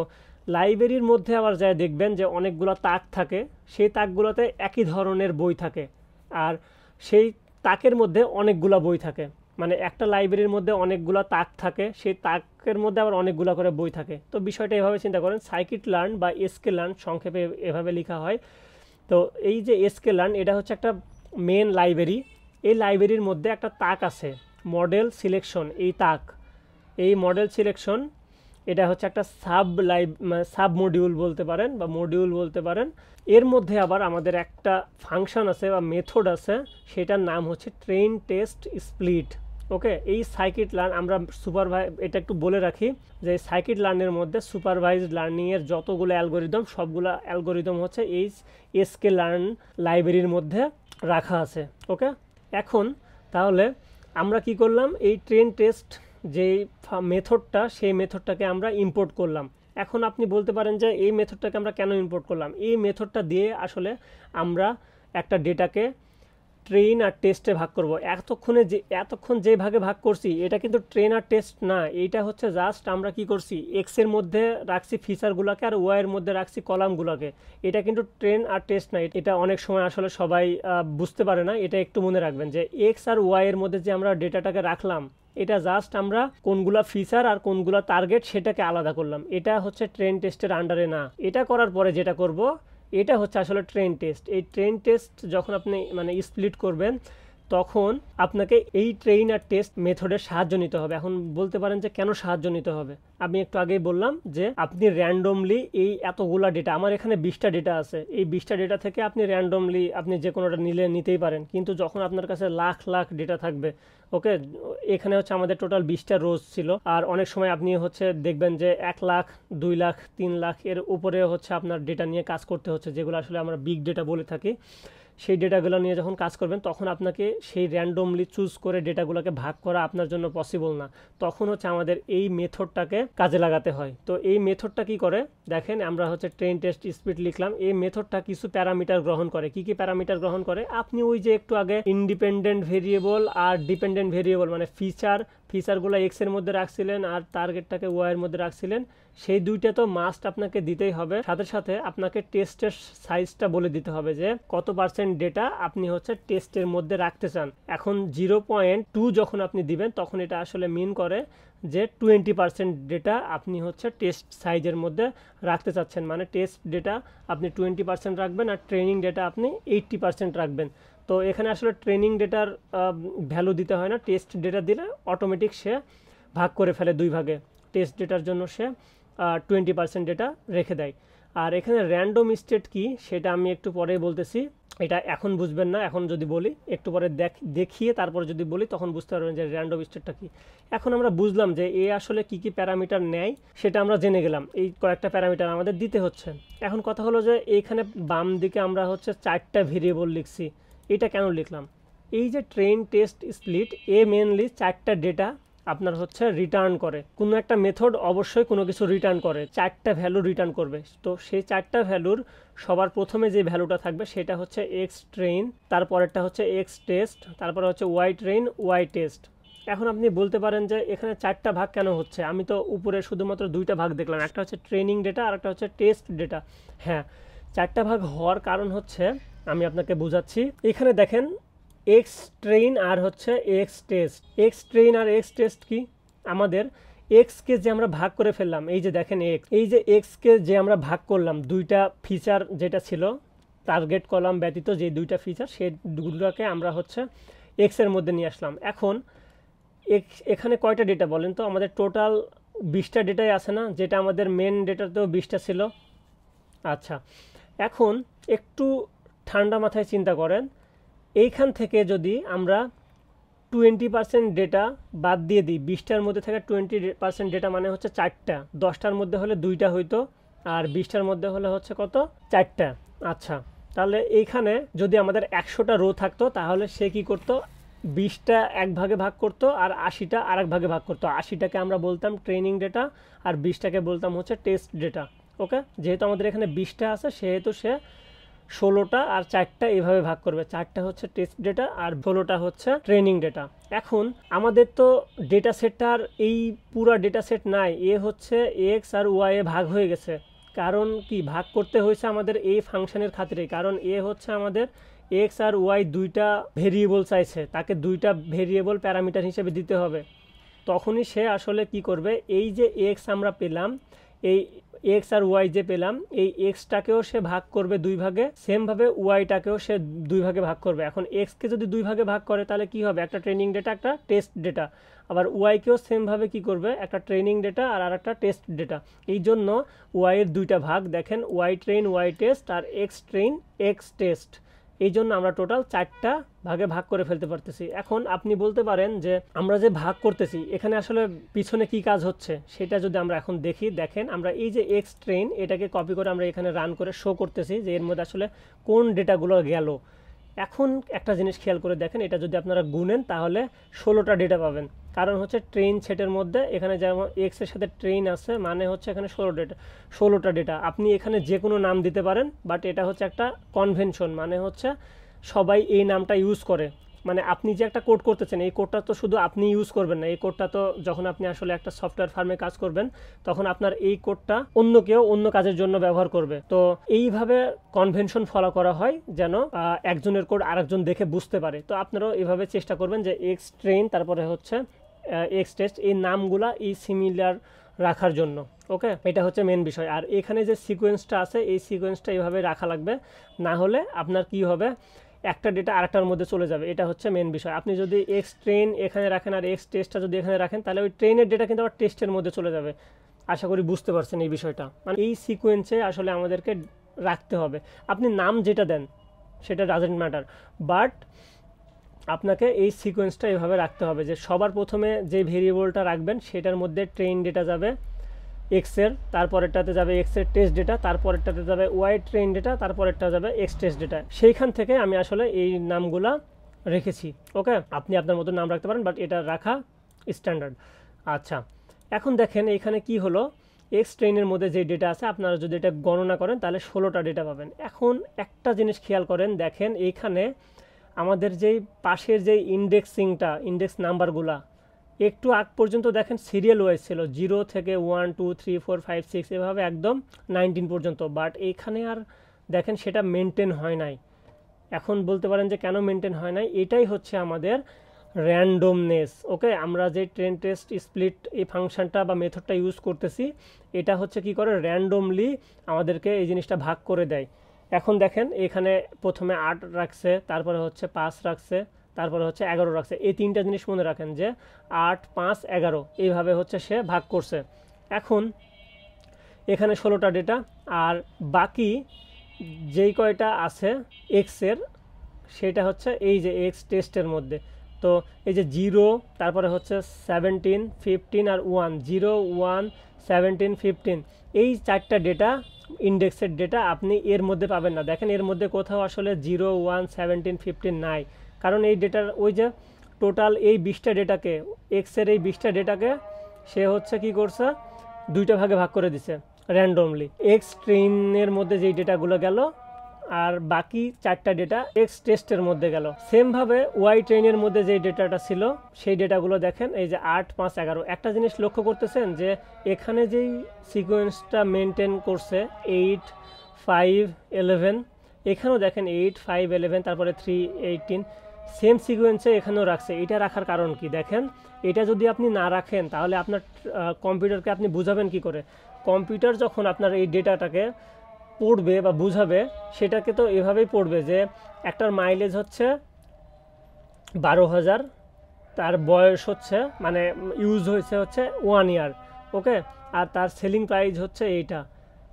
লাইব্রেরির মধ্যে আবার যায় দেখবেন যে অনেকগুলো তাক থাকে, সেই তাকগুলোতে একই ধরনের বই থাকে, আর সেই তাকের মধ্যে অনেকগুলো বই থাকে। মানে একটা লাইব্রেরির মধ্যে অনেকগুলা তাক থাকে, সেই তাকের মধ্যে আবার অনেকগুলা করে বই থাকে। তো বিষয়টা এভাবে চিন্তা করেন, সাইকিট লার্ন বা এসকে লার্ন সংক্ষেপে এভাবে লেখা হয়। তো এই যে এসকে লার্ন এটা হচ্ছে একটা মেন লাইব্রেরি। এই লাইব্রেরির মধ্যে একটা তাক আছে মডেল সিলেকশন। এই মডেল সিলেকশন এটা হচ্ছে একটা সাব মডিউল বলতে পারেন বা মডিউল বলতে পারেন। এর মধ্যে আবার আমাদের একটা ফাংশন আছে বা মেথড আছে, সেটার নাম হচ্ছে ট্রেন টেস্ট স্প্লিট। ওকে, এই সাইকিট লার্ন আমরা এটা একটু বলে রাখি যে সাইকিট লার্নের মধ্যে সুপারভাইজড লার্নিংয়ের যতগুলো অ্যালগোরিদম সবগুলো অ্যালগোরিদম হচ্ছে এই এসকে লার্ন লাইব্রেরির মধ্যে রাখা আছে। ওকে, এখন তাহলে আমরা কি করলাম, এই ট্রেন টেস্ট যে মেথডটা সেই মেথডটাকে আমরা ইম্পোর্ট করলাম। এখন আপনি বলতে পারেন যে এই মেথডটাকে আমরা কেন ইম্পোর্ট করলাম। এই মেথডটা দিয়ে আসলে আমরা একটা ডেটাকে ট্রেন আর টেস্টে ভাগ করব। এতক্ষণ যে ভাগে ভাগ করছি এটা কিন্তু ট্রেন আর টেস্ট না, এইটা হচ্ছে জাস্ট আমরা কি করছি, এক্স এর মধ্যে রাখছি ফিচারগুলোকে আর ওয়াই এর মধ্যে রাখছি কলামগুলোকে। এটা কিন্তু ট্রেন আর টেস্ট না। এটা অনেক সময় আসলে সবাই বুঝতে পারে না। এটা একটু মনে রাখবেন যে এক্স আর ওয়াই এর মধ্যে যে আমরা ডেটাটাকে রাখলাম, এটা জাস্ট আমরা কোনগুলা ফিচার আর কোনগুলা টার্গেট সেটাকে আলাদা করলাম। এটা হচ্ছে ট্রেন টেস্টের আন্ডারে না। এটা করার পরে যেটা করব, এটা হচ্ছে আসলে ট্রেন টেস্ট। এই ট্রেন টেস্ট যখন আপনি মানে স্প্লিট করবেন, তখন আপনাকে এই ট্রেন আর টেস্ট মেথডের সাহায্য নিতে হবে। এখন বলতে পারেন যে কেন সাহায্য নিতে হবে। আমি একটু আগেই বললাম যে আপনি র্যান্ডমলি এই এতগুলা ডেটা, আমার এখানে 20টা ডেটা আছে, এই 20টা ডেটা থেকে আপনি র্যান্ডমলি আপনি যে কোনোটা নিতেই পারেন। কিন্তু যখন আপনার কাছে লাখ লাখ ডেটা থাকবে, ওকে, এখানে হচ্ছে আমাদের টোটাল 20টা রোজ ছিল। আর অনেক সময় আপনি হচ্ছে দেখবেন যে 1 লাখ 2 লাখ 3 লাখ এর উপরে হচ্ছে আপনার ডেটা নিয়ে কাজ করতে হচ্ছে, যেগুলো আসলে আমরা বিগ ডেটা বলে থাকি। সেই ডেটাগুলো নিয়ে যখন কাজ করবেন, তখন আপনাকে সেই র্যান্ডমলি চুজ করে ডেটাগুলোকে ভাগ করা আপনার জন্য পসিবল না। তখন হচ্ছে আমাদের এই মেথডটাকে কাজে লাগাতে হয়। তো এই মেথডটা কি করে দেখেন, আমরা হচ্ছে ট্রেন টেস্ট স্পিড লিখলাম। এই মেথডটা কিছু প্যারামিটার গ্রহণ করে। কি কি প্যারামিটার গ্রহণ করে, আপনি ওই যে একটু আগে ইন্ডিপেন্ডেন্ট ভেরিয়েবল আর ডিপেন্ডেন্ট ভেরিয়েবল মানে ফিচারগুলো এক্স এর মধ্যে রাখছিলেন আর টার্গেটটাকে ওয়াই এর মধ্যে রাখছিলেন, সেই দুইটা তো মাস্ট আপনাকে দিতেই হবে। সাথে সাথে আপনাকে টেস্টের সাইজটা বলে দিতে হবে যে কত পার্সেন্ট ডেটা আপনি হচ্ছে টেস্টের মধ্যে রাখতে চান। এখন 0.2 যখন আপনি দিবেন, তখন এটা আসলে মিন করে যে 20% ডেটা আপনি হচ্ছে টেস্ট সাইজের মধ্যে রাখতে চাচ্ছেন। মানে টেস্ট ডেটা আপনি 20% রাখবেন আর ট্রেনিং ডেটা আপনি 80% রাখবেন। তো এখানে আসলে ট্রেনিং ডেটার ভ্যালু দিতে হয় না, টেস্ট ডেটা দিলে অটোমেটিক সে ভাগ করে ফেলে 2 ভাগে। টেস্ট ডেটার জন্য সে 20% ডেটা রেখে দেয়। আর এখানে র্যান্ডম স্টেট কি সেটা আমি একটু পরেই বলতেছি, এটা এখন বুঝবেন না। এখন যদি বলি একটু পরে দেখিয়ে তারপর যদি বলি তখন বুঝতে পারবেন যে র্যান্ডম স্টেটটা কি। এখন আমরা বুঝলাম যে এ আসলে কি কি প্যারামিটার নেয়, সেটা আমরা জেনে গেলাম। এই কয়েকটা প্যারামিটার আমাদের দিতে হচ্ছে। এখন কথা হলো যে এইখানে বাম দিকে আমরা হচ্ছে 4টা ভেরিয়েবল লিখছি। এটা কেন লিখলাম, এই যে ট্রেন টেস্ট স্প্লিট, এ মেনলি 4টা ডেটা আপনার হচ্ছে রিটার্ন করে। কোনো একটা মেথড অবশ্যই কোনো কিছু রিটার্ন করে, 4টা ভ্যালু রিটার্ন করবে। তো সেই 4টা ভ্যালুর সবার প্রথমে যে ভ্যালুটা থাকবে সেটা হচ্ছে এক্স ট্রেন, তারপরেরটা হচ্ছে এক্স টেস্ট, তারপরে হচ্ছে ওয়াই ট্রেন ওয়াই টেস্ট। এখন আপনি বলতে পারেন যে এখানে 4টা ভাগ কেন হচ্ছে, আমি তো উপরে শুধুমাত্র 2টা ভাগ দেখলাম, একটা হচ্ছে ট্রেনিং ডেটা আর একটা হচ্ছে টেস্ট ডেটা। হ্যাঁ, 4টা ভাগ হওয়ার কারণ হচ্ছে আমি আপনাকে বোঝাচ্ছি। এখানে দেখেন এক্স ট্রেন আর হচ্ছে এক্স টেস্ট। এক্স ট্রেন আর এক্স টেস্ট কি, আমাদের এক্সকে যে আমরা ভাগ করে ফেললাম, এই যে দেখেন এই যে এক্সকে যে আমরা ভাগ করলাম, 2টা ফিচার যেটা ছিল টার্গেট কলাম ব্যতীত যে 2টা ফিচার, সেই দুটোকে আমরা হচ্ছে এক্স এর মধ্যে নিয়ে আসলাম। এখন এখানে কয়টা ডেটা বলেন তো, আমাদের টোটাল 20টা ডেটাই আছে না, যেটা আমাদের মেন ডেটাতেও 20টা ছিল। আচ্ছা, এখন একটু ঠান্ডা মাথায় চিন্তা করেন, এইখান থেকে যদি আমরা 20% ডেটা বাদ দিয়ে দিই, 20টার মধ্যে থেকে 20% ডেটা মানে হচ্ছে 4টা, 10টার মধ্যে হলে 2টা হইতো আর 20টার মধ্যে হলে হচ্ছে কত, 4টা। আচ্ছা, তাহলে এইখানে যদি আমাদের 100টা রো থাকতো, তাহলে সে কি করতো, 20টা এক ভাগে ভাগ করতো আর 80টা আর এক ভাগে ভাগ করতো। 80টাকে আমরা বলতাম ট্রেনিং ডেটা আর 20টাকে বলতাম হচ্ছে টেস্ট ডেটা। ওকে, যেহেতু আমাদের এখানে 20টা আছে সেহেতু সে 16টা আর 4টা এইভাবে ভাগ করবে। 4টা হচ্ছে টেস্ট ডেটা আর 16টা হচ্ছে ট্রেনিং ডেটা। এখন আমাদের তো ডেটা সেটটার এই পুরা ডেটা সেট নাই, এ হচ্ছে এক্স আর ওয়াই এ ভাগ হয়ে গেছে। কারণ কি, ভাগ করতে হয়েছে আমাদের এই ফাংশনের খাতিরে, কারণ এ হচ্ছে আমাদের এক্স আর ওয়াই দুইটা ভেরিয়েবল চাইছে, তাকে দুইটা ভেরিয়েবল প্যারামিটার হিসেবে দিতে হবে, তখনই সে আসলে কি করবে, এই যে এক্স আমরা পেলাম, এই এক্স আর ওয়াই যে পেলাম, এই এক্সটাকেও সে ভাগ করবে দুই ভাগে, সেমভাবে ওয়াইটাকেও সে দুই ভাগে ভাগ করবে। এখন এক্সকে যদি দুই ভাগে ভাগ করে তাহলে কি হবে, একটা ট্রেনিং ডেটা একটা টেস্ট ডেটা। আবার ওয়াইকেও সেমভাবে কি করবে, একটা ট্রেনিং ডেটা আর একটা টেস্ট ডেটা। এই জন্য ওয়াইয়ের দুইটা ভাগ, দেখেন ওয়াই ট্রেন ওয়াই টেস্ট আর এক্স ট্রেন এক্স টেস্ট। এই জন্য আমরা টোটাল 4টা ভাগে ভাগ করে ফেলতে পারতেছি। এখন আপনি বলতে পারেন যে আমরা যে ভাগ করতেছি এখানে আসলে পিছনে কি কাজ হচ্ছে সেটা যদি আমরা এখন দেখি, দেখেন আমরা এই যে এক্স ট্রেন এটাকে কপি করে আমরা এখানে রান করে শো করতেছি যে এর মধ্যে আসলে কোন ডেটাগুলো গেল। এখন একটা জিনিস খেয়াল করে দেখেন, এটা যদি আপনারা গুনেন তাহলে 16টা ডেটা পাবেন। কারণ হচ্ছে ট্রেন সেটের মধ্যে এখানে যেমন এক্স এর সাথে ট্রেন আছে, মানে হচ্ছে এখানে 16টা ডেটা। আপনি এখানে যে কোনো নাম দিতে পারেন, বাট এটা হচ্ছে একটা কনভেনশন, মানে হচ্ছে সবাই এই নামটা ইউজ করে। মানে আপনি যে একটা কোড করতেছেন, এই কোডটা তো শুধু আপনি ইউজ করবেন না, এই কোডটা তো যখন আপনি আসলে একটা সফটওয়্যার ফার্মে কাজ করবেন তখন আপনার এই কোডটা অন্য কেউ অন্য কাজের জন্য ব্যবহার করবে। তো এইভাবে কনভেনশন ফলো করা হয় যেন একজনের কোড আরেকজন দেখে বুঝতে পারে। তো আপনারাও এইভাবে চেষ্টা করবেন যে এক্স ট্রেন তারপরে হচ্ছে এক্স টেস্ট, এই নামগুলা এই সিমিলার রাখার জন্য। ওকে, এটা হচ্ছে মেন বিষয়। আর এখানে যে সিকোয়েন্সটা আছে এই সিকোয়েন্সটা এইভাবে রাখা লাগবে, না হলে আপনার কি হবে, একটা ডেটা আরেকটার মধ্যে চলে যাবে। এটা হচ্ছে মেন বিষয়। আপনি যদি এক্স ট্রেন এখানে রাখেন আর এক্স টেস্টটা যদি এখানে রাখেন তাহলে ওই ট্রেনের ডেটা কিন্তু আবার টেস্টের মধ্যে চলে যাবে। আশা করি বুঝতে পারছেন এই বিষয়টা। মানে এই সিকোয়েন্সে আসলে আমাদেরকে রাখতে হবে। আপনি নাম যেটা দেন সেটা ডাজেন্ট ম্যাটার, বাট আপনাকে এই সিকোয়েন্সটা এভাবে রাখতে হবে যে সবার প্রথমে যে ভেরিয়েবলটা রাখবেন সেটার মধ্যে ট্রেন ডেটা যাবে এক্সের, তারপরেরটাতে যাবে এক্সের টেস্ট ডেটা, তারপরেরটাতে যাবে ওয়াই ট্রেন ডেটা, তারপরেরটা যাবে এক্স টেস্ট ডেটা। সেইখান থেকে আমি আসলে এই নামগুলা রেখেছি। ওকে, আপনি আপনার মতো নাম রাখতে পারেন, বাট এটা রাখা স্ট্যান্ডার্ড। আচ্ছা, এখন দেখেন এখানে কি হলো, এক্স ট্রেনের মধ্যে যে ডেটা আছে আপনারা যদি এটা গণনা করেন তাহলে 16টা ডেটা পাবেন। এখন একটা জিনিস খেয়াল করেন, দেখেন এইখানে আমাদের যেই পাশের যেই ইন্ডেক্স নাম্বারগুলা একটু আগ পর্যন্ত দেখেন সিরিয়াল ওয়াইজ ছিল, 0 থেকে 1 2 3 4 5 6 এভাবে একদম 19 পর্যন্ত। বাট এইখানে আর দেখেন সেটা মেনটেন হয় নাই। এখন বলতে পারেন যে কেন মেনটেন হয় নাই, এটাই হচ্ছে আমাদের র্যান্ডমনেস। ওকে, আমরা যে ট্রেন টেস্ট স্প্লিট এই ফাংশনটা বা মেথডটা ইউজ করতেছি, এটা হচ্ছে কি করে র্যান্ডমলি আমাদেরকে এই জিনিসটা ভাগ করে দেয়। এখন দেখেন এখানে প্রথমে 8 রাখছে, তারপরে হচ্ছে 5 রাখছে, তারপরে হচ্ছে 11 রাখছে। এই তিনটা জিনিস মনে রাখেন যে 8 5 11 এইভাবে হচ্ছে সে ভাগ করছে। এখন এখানে 16টা ডেটা, আর বাকি যেই কয়টা আছে এক্সের সেটা হচ্ছে এই যে এক্স টেস্টের মধ্যে। তো এই যে 0, তারপরে হচ্ছে 17 15 আর 1, 0 1 17 15, এই 4টা ডেটা ইন্ডেক্সের ডেটা আপনি এর মধ্যে পাবেন না। দেখেন এর মধ্যে কোথাও আসলে 0 1 17 15 নাই, কারণ এই ডেটার ওই যে টোটাল এই 20টা ডেটাকে, এক্সের এই 20টা ডেটাকে সে হচ্ছে কি করছে, দুইটা ভাগে ভাগ করে দিছে র্যান্ডমলি। এক্স ট্রেনের মধ্যে যেই ডেটাগুলো গেল আর বাকি 4টা ডেটা এক্স টেস্টের মধ্যে গেল। সেমভাবে ওয়াই ট্রেনের মধ্যে যে ডেটাটা ছিল সেই ডেটাগুলো দেখেন এই যে 8 5 11। একটা জিনিস লক্ষ্য করতেছেন যে এখানে যেই সিকোয়েন্সটা মেনটেন করছে 8 5 11, এখানেও দেখেন 8 5 11 তারপরে 3 18, সেম সিকোয়েন্সে এখানেও রাখছে। এটা রাখার কারণ কি, দেখেন এটা যদি আপনি না রাখেন তাহলে আপনার কম্পিউটারকে আপনি বুঝাবেন কি করে। কম্পিউটার যখন আপনার এই ডেটাটাকে পড়বে বা বুঝাবে সেটাকে তো এভাবেই পড়বে যে একটার মাইলেজ হচ্ছে 12,000, তার বয়স হচ্ছে মানে ইউজ হয়েছে হচ্ছে 1 ইয়ার। ওকে, আর তার সেলিং প্রাইস হচ্ছে এইটা।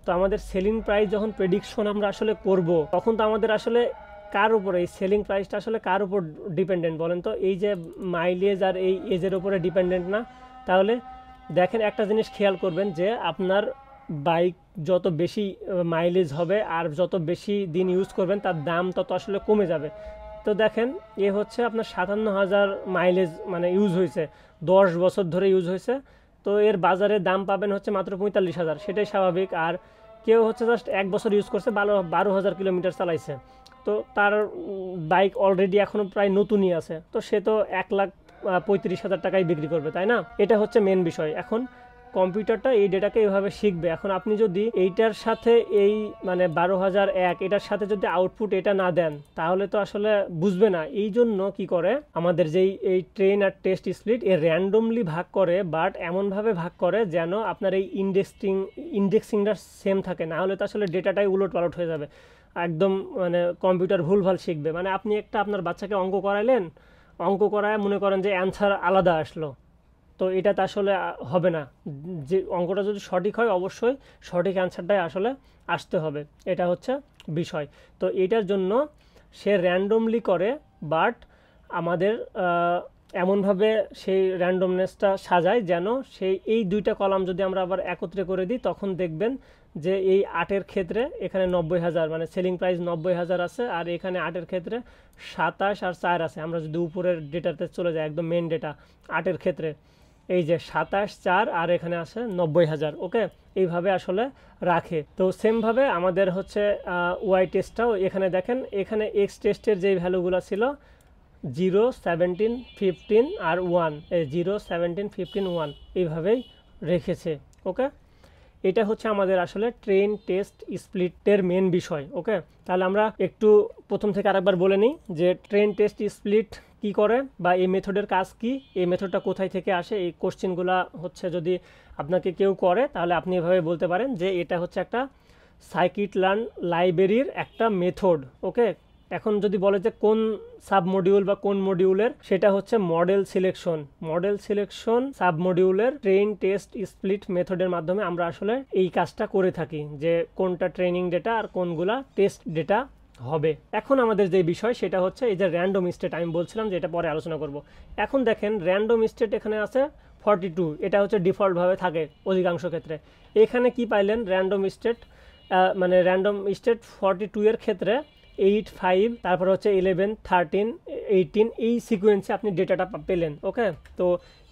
তো আমাদের সেলিং প্রাইস যখন প্রেডিকশন আমরা আসলে করব তখন তো আমাদের আসলে কার উপরে এই সেলিং প্রাইসটা আসলে কার উপর ডিপেন্ডেন্ট বলেন তো, এই যে মাইলেজ আর এই এজের উপরে ডিপেন্ডেন্ট না। তাহলে দেখেন একটা জিনিস খেয়াল করবেন যে আপনার বাইক যত বেশি মাইলেজ হবে আর যত বেশি দিন ইউজ করবেন তার দাম তত আসলে কমে যাবে। তো দেখেন এ হচ্ছে আপনার 57,000 মাইলেজ মানে ইউজ হয়েছে, 10 বছর ধরে ইউজ হয়েছে। তো এর বাজারে দাম পাবেন হচ্ছে মাত্র 45,000, সেটাই স্বাভাবিক। আর কেউ হচ্ছে জাস্ট 1 বছর ইউজ করছে, 12,000 কিলোমিটার চালাইছে, তো তার বাইক অলরেডি এখনও প্রায় নতুনই আছে, তো সে তো 1,35,000 টাকায় বিক্রি করবে, তাই না? এটা হচ্ছে মেন বিষয়। এখন কম্পিউটারটা এই ডেটাকে এইভাবে শিখবে। এখন আপনি যদি এইটার সাথে এই মানে 12001 এটার সাথে যদি আউটপুট এটা না দেন তাহলে তো আসলে বুঝবে না। এই জন্য কি করে আমাদের যেই এই ট্রেন আর টেস্ট স্প্লিট এর র্যান্ডমলি ভাগ করে, বাট এমনভাবে ভাগ করে যেন আপনার এই ইন্ডেক্সিংটা সেম থাকে, না হলে তো আসলে ডেটাটাই উলট পালট হয়ে যাবে, একদম মানে কম্পিউটার ভুলভাল শিখবে। মানে আপনি একটা আপনার বাচ্চাকে অঙ্ক করাইলেন, অঙ্ক করায় মনে করেন যে অ্যান্সার আলাদা আসলো, তো এটা তো আসলে হবে না। যে অঙ্কটা যদি সঠিক হয় অবশ্যই সঠিক অ্যান্সারটাই আসলে আসতে হবে, এটা হচ্ছে বিষয়। তো এটার জন্য সে র্যান্ডমলি করে, বাট আমাদের এমনভাবে সেই র্যান্ডমনেসটা সাজায় যেন সেই এই দুইটা কলাম যদি আমরা আবার একত্রে করে দিই তখন দেখবেন যে এই 8-এর ক্ষেত্রে এখানে 90,000 মানে সেলিং প্রাইস 90,000 আছে, আর এখানে 8-এর ক্ষেত্রে 27 আর 4 আছে। আমরা যদি উপরের ডেটাতে চলে যাই একদম মেন ডেটা 8-এর ক্ষেত্রে এই যে 27, 4 আর এখানে আছে 90,000। ওকে, এইভাবে আসলে রাখে। তো সেমভাবে আমাদের হচ্ছে ওয়াই টেস্টটাও এখানে দেখেন, এখানে এক্স টেস্টের যেই ভ্যালুগুলো ছিল 0, 17, 15 আর 1, এই 0, 17, 15, 1 এইভাবেই রেখেছে। ওকে, এটা হচ্ছে আমাদের আসলে ট্রেন টেস্ট স্প্লিটের মেন বিষয়। ওকে, তাহলে আমরা একটু প্রথম থেকে আরেকবার বলে নিই যে ট্রেন টেস্ট স্প্লিট কি করে বা এই মেথডের কাজ কি, এই মেথডটা কোথায় থেকে আসে। এই কোশ্চেনগুলো হচ্ছে যদি আপনাকে কেউ করে তাহলে আপনি এভাবে বলতে পারেন যে এটা হচ্ছে একটা সাইকিট লার্ন লাইব্রেরির একটা মেথড। ওকে, এখন যদি বলে যে কোন সাব মডিউল বা কোন মডিউলের, সেটা হচ্ছে মডেল সিলেকশন সাব মডিউলের ট্রেন টেস্ট স্প্লিট মেথডের মাধ্যমে আমরা আসলে এই কাজটা করে থাকি, যে কোনটা ট্রেনিং ডেটা আর কোনগুলা টেস্ট ডেটা হবে। এখন আমাদের যে বিষয় সেটা হচ্ছে এই যে র্যান্ডম স্টেট, আমি বলছিলাম যে এটা পরে আলোচনা করব। এখন দেখেন র্যান্ডম স্টেট এখানে আছে 42, এটা হচ্ছে ডিফল্টভাবে থাকে অধিকাংশ ক্ষেত্রে। এখানে কি পাইলেন র্যান্ডম স্টেট, মানে র্যান্ডম স্টেট 42 এর ক্ষেত্রে 8, 5 তারপর হচ্ছে 11, 13, 18 এই সিকোয়েন্সে আপনি ডেটাটা পেলেন। ওকে, তো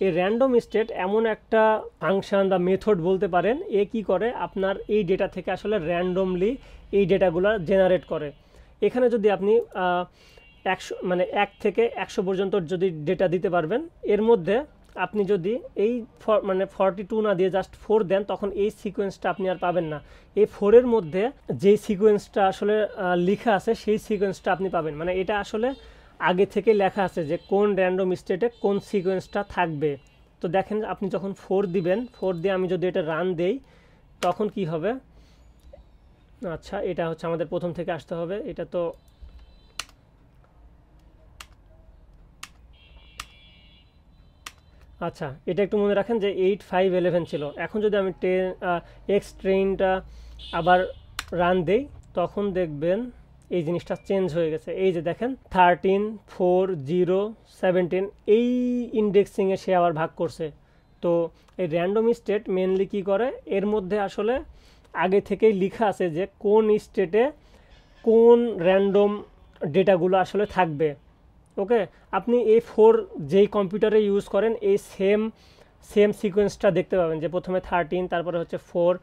এই র্যান্ডম স্টেট এমন একটা ফাংশন বা মেথড বলতে পারেন, এ কি করে আপনার এই ডেটা থেকে আসলে র্যান্ডমলি এই ডেটাগুলো জেনারেট করে। এখানে যদি আপনি 100 মানে 1 থেকে 100 পর্যন্ত যদি ডেটা দিতে পারবেন, এর মধ্যে আপনি যদি এই মানে 42 না দিয়ে জাস্ট 4 দেন তখন এই সিকোয়েন্সটা আপনি আর পাবেন না। এই 4-এর মধ্যে যে সিকোয়েন্সটা আসলে লেখা আছে সেই সিকোয়েন্সটা আপনি পাবেন। মানে এটা আসলে আগে থেকে লেখা আছে যে কোন র্যান্ডম স্টেটে কোন সিকোয়েন্সটা থাকবে। তো দেখেন আপনি যখন 4 দিবেন, 4 দিয়ে আমি যদি এটা রান দেই তখন কি হবে। আচ্ছা, এটা হচ্ছে আমাদের প্রথম থেকে আসতে হবে, এটা তো আচ্ছা, এটা একটু মনে রাখেন যে 8, 5, 11 ছিল। এখন যদি আমি এক্স ট্রেনটা আবার রান দেই তখন দেখবেন এই জিনিসটা চেঞ্জ হয়ে গেছে। এই যে দেখেন 13, 4, 0, 17 এই ইন্ডেক্সিংয়ে সে আবার ভাগ করছে। তো এই র্যান্ডম স্টেট মেনলি কি করে, এর মধ্যে আসলে আগে থেকেই লেখা আছে যে কোন স্টেটে কোন র্যান্ডম ডেটাগুলো আসলে থাকবে। ওকে, আপনি এই 4 যেই কম্পিউটারে ইউজ করেন এই সেম সিকোয়েন্সটা দেখতে পাবেন যে প্রথমে 13, তারপরে হচ্ছে 4,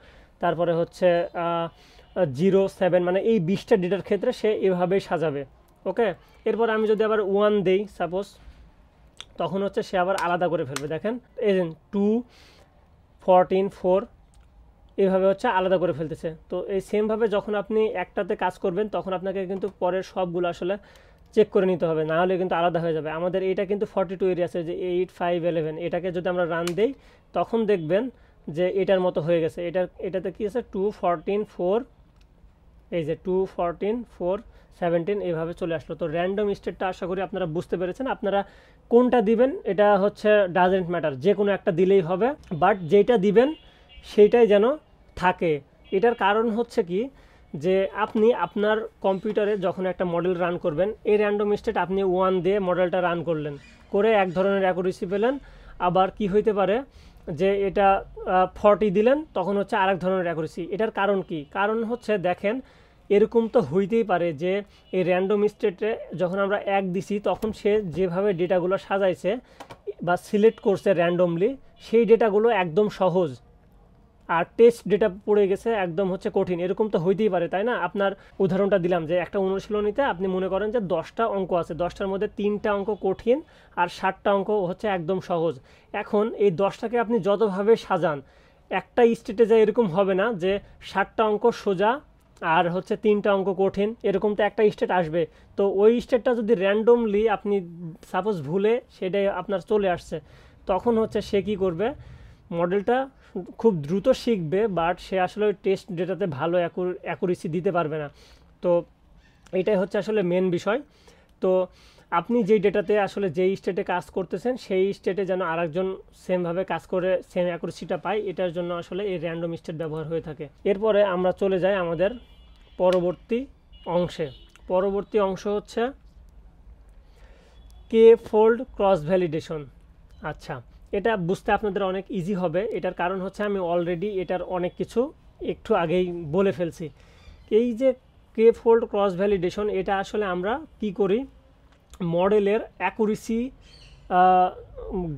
তারপরে হচ্ছে 0, 7, মানে এই 20টা ডেটার ক্ষেত্রে সে এভাবেই সাজাবে। ওকে, এরপর আমি যদি আবার 1 দেই সাপোজ, তখন হচ্ছে সে আবার আলাদা করে ফেলবে। দেখেন এই 2, 14, 4 এইভাবে হচ্ছে আলাদা করে ফেলতেছে। তো এই সেমভাবে যখন আপনি একটাতে কাজ করবেন তখন আপনাকে কিন্তু পরের সবগুলো আসলে চেক করে নিতে হবে, না হলে কিন্তু আলাদা হয়ে যাবে। আমাদের এটা কিন্তু 42 এরিয়া আছে যে 8, 5, 11, এটাকে যদি আমরা রান দেই তখন দেখবেন যে এটার মতো হয়ে গেছে। এটাতে কি আছে 2, 14, 4, এই যে 2, 14, 4, 17 এইভাবে চলে আসলো। তো র্যান্ডম স্টেটটা আশা করি আপনারা বুঝতে পেরেছেন। আপনারা কোনটা দিবেন এটা হচ্ছে ডাজেন্ট ম্যাটার, যে কোনো একটা দিলেই হবে, বাট যেটা দিবেন সেইটাই যেন থাকে। এটার কারণ হচ্ছে কি, যে আপনি আপনার কম্পিউটারে যখন একটা মডেল রান করবেন, এই র্যান্ডম স্টেট আপনি 1 দিয়ে মডেলটা রান করলেন, করে এক ধরনের অ্যাকুরেসি পেলেন। আবার কি হইতে পারে যে এটা 40 দিলেন তখন হচ্ছে আরেক ধরনের অ্যাকুরেসি। এটার কারণ কি, কারণ হচ্ছে দেখেন এরকম তো হইতেই পারে যে এই র্যান্ডম স্টেটে যখন আমরা 1 দিছি তখন সে যেভাবে ডেটাগুলো সাজাইছে বা সিলেক্ট করছে র্যান্ডমলি সেই ডেটাগুলো একদম সহজ, আর টেস্ট ডেটা পড়ে গেছে একদম হচ্ছে কঠিন। এরকম তো হইতেই পারে, তাই না? আপনার উদাহরণটা দিলাম যে একটা অনুশীলনীতে আপনি মনে করেন যে 10টা অঙ্ক আছে, 10টার মধ্যে 3টা অঙ্ক কঠিন আর 7টা অঙ্ক হচ্ছে একদম সহজ। এখন এই 10টাকে আপনি যতভাবে সাজান একটা স্টেটে যায় এরকম হবে না যে 60টা অঙ্ক সোজা আর হচ্ছে 3টা অঙ্ক কঠিন, এরকম তো একটা স্টেট আসবে। তো ওই স্টেটটা যদি র্যান্ডমলি আপনি সাপোজ ভুলে সেটাই আপনার চলে আসছে, তখন হচ্ছে সে কী করবে, মডেলটা খুব দ্রুত শিখবে, বাট সে আসলে ওই টেস্ট ডেটাতে ভালো অ্যাকুরেসি দিতে পারবে না। তো এটাই হচ্ছে আসলে মেন বিষয়। তো আপনি যেই ডেটাতে আসলে যেই স্টেটে কাজ করতেছেন সেই স্টেটে যেন আরেকজন সেমভাবে কাজ করে সেম অ্যাকুরেসিটা পায়, এটার জন্য আসলে এই র্যান্ডম স্টেট ব্যবহার হয়ে থাকে। এরপরে আমরা চলে যাই আমাদের পরবর্তী অংশে। পরবর্তী অংশ হচ্ছে কে ফোল্ড ক্রস ভ্যালিডেশন। আচ্ছা, এটা বুঝতে আপনাদের অনেক ইজি হবে। এটার কারণ হচ্ছে আমি অলরেডি এটার অনেক কিছু একটু আগেই বলে ফেলছি। এই যে কে ফোল্ড ক্রস ভ্যালিডেশন, এটা আসলে আমরা কি করি, মডেলের অ্যাকুরেসি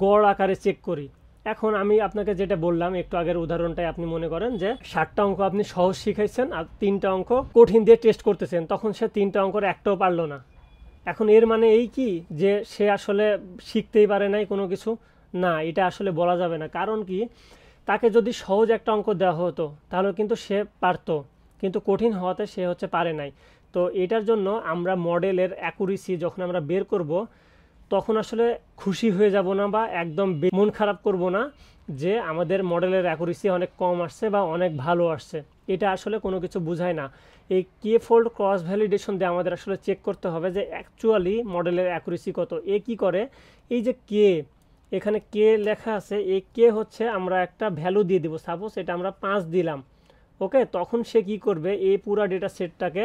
গড় আকারে চেক করি। এখন আমি আপনাকে যেটা বললাম একটু আগের উদাহরণটাই আপনি মনে করেন যে 60টা অঙ্ক আপনি সহজ শিখাইছেন আর 3টা অঙ্ক কঠিন দিয়ে টেস্ট করতেছেন, তখন সে 3টা অঙ্কর একটাও পারলো না। এখন এর মানে এই কি যে সে আসলে শিখতেই পারে নাই কোনো কিছু? না, এটা আসলে বলা যাবে না। কারণ কি, তাকে যদি সহজ একটা অঙ্ক দেওয়া হতো তাহলে কিন্তু সে পারতো, কিন্তু কঠিন হওয়াতে সে হচ্ছে পারে নাই। তো এটার জন্য আমরা মডেলের অ্যাকুরেসি যখন আমরা বের করব তখন আসলে খুশি হয়ে যাব না বা একদম মন খারাপ করব না যে আমাদের মডেলের অ্যাকুরেসি অনেক কম আসছে বা অনেক ভালো আসছে। এটা আসলে কোনো কিছু বোঝায় না। এই কে ফোল্ড ক্রস ভ্যালিডেশন দিয়ে আমাদের আসলে চেক করতে হবে যে অ্যাকচুয়ালি মডেলের অ্যাকুরেসি কত। এ কি করে, এই যে কে, এখানে কে লেখা আছে, এই কে হচ্ছে আমরা একটা ভ্যালু দিয়ে দিব। সাপোজ এটা আমরা 5 দিলাম, ওকে, তখন সে কি করবে, এই পুরো ডেটা সেটটাকে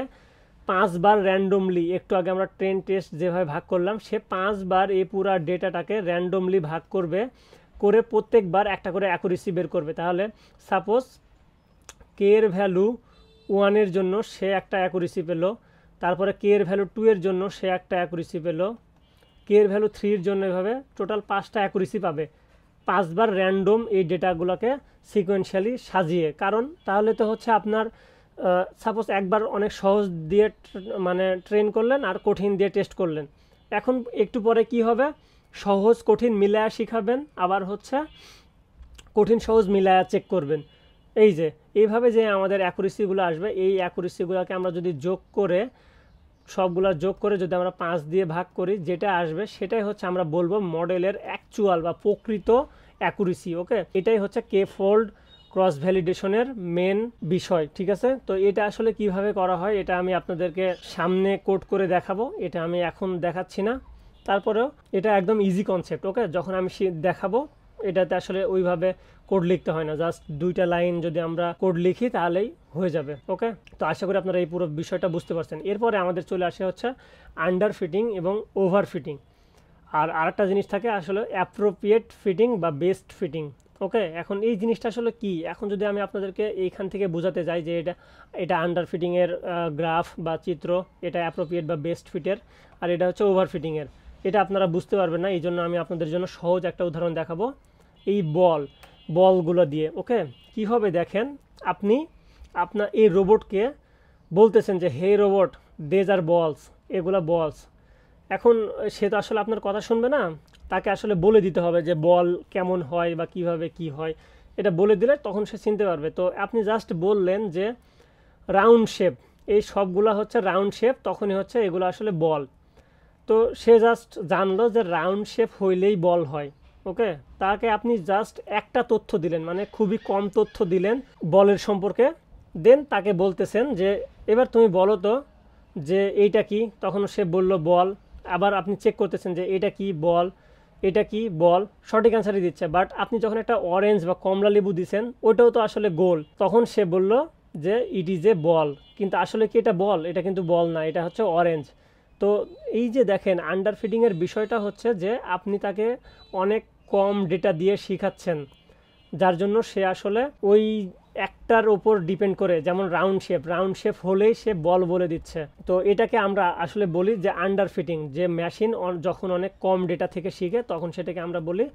5 বার র্যান্ডমলি, একটু আগে আমরা ট্রেন টেস্ট যেভাবে ভাগ করলাম, সে 5 বার এই পুরো ডেটাটাকে র্যান্ডমলি ভাগ করবে, করে প্রত্যেকবার একটা করে অ্যাকুরেসি বের করবে। তাহলে সাপোজ কে এর ভ্যালু 1 এর জন্য সে একটা অ্যাকুরেসি পেল, তারপরে কে এর ভ্যালু 2 এর জন্য সে একটা অ্যাকুরেসি পেল, কে এর ভ্যালু 3 এর জন্য, এভাবে টোটাল 5টা অ্যাকুরেসি পাবে 5 বার র্যান্ডম এই ডেটাগুলোকে সিকোয়েন্সিয়ালি সাজিয়ে। কারণ তাহলে তো হচ্ছে আপনার সাপোজ একবার অনেক সহজ দিয়ে মানে ট্রেন করলেন আর কঠিন দিয়ে টেস্ট করলেন, এখন একটু পরে কি হবে, সহজ কঠিন মিলায়া শিখাবেন, আবার হচ্ছে কঠিন সহজ মিলায়া চেক করবেন। এই যে এইভাবে যে আমাদের অ্যাকুরেসিগুলো আসবে, এই অ্যাকুরেসিগুলোকে আমরা যদি যোগ করে সবগুলা যোগ করে যদি আমরা 5 দিয়ে ভাগ করি, যেটা আসবে সেটাই হচ্ছে আমরা বলবো মডেলের অ্যাকচুয়াল বা প্রকৃত অ্যাকুরেসি। ওকে, এটাই হচ্ছে কে ফোল্ড ক্রস ভ্যালিডেশনের মেন বিষয়। ঠিক আছে, তো এটা আসলে কিভাবে করা হয় এটা আমি আপনাদেরকে সামনে কোড করে দেখাবো, এটা আমি এখন দেখাচ্ছি না। তারপরেও এটা একদম ইজি কনসেপ্ট। ওকে, যখন আমি দেখাবো এটাতে আসলে ওইভাবে কোড লিখতে হয় না, জাস্ট 2টা লাইন যদি আমরা কোড লিখি তাহলেই হয়ে যাবে। ওকে, তো আশা করি আপনারা এই পুরো বিষয়টা বুঝতে পারছেন। এরপরে আমাদের চলে আসে হচ্ছে আন্ডার ফিটিং এবং ওভার ফিটিং। আর আরেকটা জিনিস থাকে আসলে অ্যাপ্রোপ্রিয়েট ফিটিং বা বেস্ট ফিটিং। ওকে, এখন এই জিনিসটা আসলে কি, এখন যদি আমি আপনাদেরকে এইখান থেকে বোঝাতে যাই যে এটা আন্ডার ফিটিংয়ের গ্রাফ বা চিত্র, এটা অ্যাপ্রোপ্রিয়েট বা বেস্ট ফিটের, আর এটা হচ্ছে ওভার ফিটিংয়ের, এটা আপনারা বুঝতে পারবেন না। এই জন্য আমি আপনাদের জন্য সহজ একটা উদাহরণ দেখাবো এই বলগুলো দিয়ে। ওকে, কি হবে দেখেন, আপনি আপনার এই রোবটকে বলতেছেন যে হে রোবট, দেজ আর বলস, এগুলা বলস। এখন সে তো আসলে আপনার কথা শুনবে না, তাকে আসলে বলে দিতে হবে যে বল কেমন হয় বা কিভাবে কি হয়, এটা বলে দিলে তখন সে চিনতে পারবে। তো আপনি জাস্ট বললেন যে রাউন্ড শেপ, এই সবগুলা হচ্ছে রাউন্ড শেপ, তখনই হচ্ছে এগুলো আসলে বল। তো সে জাস্ট জানলো যে রাউন্ড শেপ হইলেই বল হয়। ওকে, তাকে আপনি জাস্ট একটা তথ্য দিলেন, মানে খুবই কম তথ্য দিলেন বলের সম্পর্কে, দেন তাকে বলতেছেন যে এবার তুমি বলো তো যে এইটা কি, তখন সে বলল বল। আবার আপনি চেক করতেছেন যে এটা কি বল, এটা কি বল, সঠিক অ্যান্সারই দিচ্ছে। বাট আপনি যখন একটা অরেঞ্জ বা কমলা লেবু দিচ্ছেন, ওটাও তো আসলে গোল, তখন সে বলল যে ইট ইজ এ বল, কিন্তু আসলে কি এটা বল? এটা কিন্তু বল না, এটা হচ্ছে অরেঞ্জ। তো এই যে দেখেন আন্ডার ফিডিংয়ের বিষয়টা হচ্ছে যে আপনি তাকে অনেক কম ডেটা দিয়ে শিখাচ্ছেন, যার জন্য সে আসলে ওই একটার ওপর ডিপেন্ড করে, যেমন রাউন্ড শেপ হলেই সে বল বলে দিচ্ছে। তো এটাকে আমরা আসলে বলি যে আন্ডার ফিটিং, যে মেশিন যখন অনেক কম ডেটা থেকে শিখে তখন সেটাকে আমরা বলি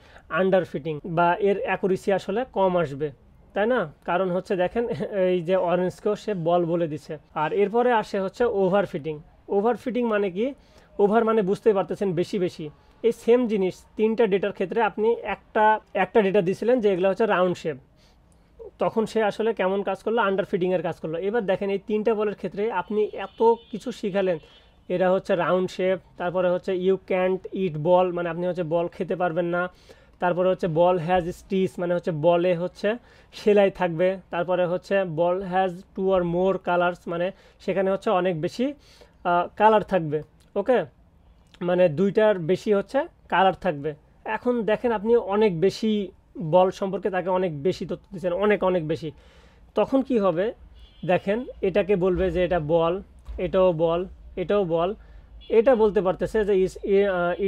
আন্ডার ফিটিং, বা এর অ্যাকুরেসি আসলে কম আসবে, তাই না? কারণ হচ্ছে দেখেন এই যে অরেঞ্জকেও সে বল বলে দিচ্ছে। আর এরপরে আসে হচ্ছে ওভার ফিটিং মানে কি, ওভার মানে বুঝতেই পারতেছেন বেশি। এই সেম জিনিস 3টা ডেটার ক্ষেত্রে আপনি একটা ডেটা দিয়েছিলেন যে এগুলো হচ্ছে রাউন্ড শেপ, তখন সে আসলে কেমন কাজ করলো, আন্ডার ফিডিংয়ের কাজ করলো। এবার দেখেন এই 3টা বলের ক্ষেত্রে আপনি এত কিছু শিখালেন, এরা হচ্ছে রাউন্ড শেপ, তারপরে হচ্ছে ইউ ক্যান্ট ইট বল, মানে আপনি হচ্ছে বল খেতে পারবেন না, তারপরে হচ্ছে বল হ্যাজ স্টিচ, মানে হচ্ছে বলে হচ্ছে সেলাই থাকবে, তারপরে হচ্ছে বল হ্যাজ 2 or more কালার্স, মানে সেখানে হচ্ছে অনেক বেশি কালার থাকবে। ওকে, মানে 2টার বেশি হচ্ছে কালার থাকবে। এখন দেখেন আপনি অনেক বেশি বল সম্পর্কে তাকে অনেক বেশি তথ্য দিচ্ছেন, অনেক অনেক বেশি। তখন কি হবে দেখেন, এটাকে বলবে যে এটা বল, এটাও বল, এটাও বল। এটা বলতে পারতেছে যে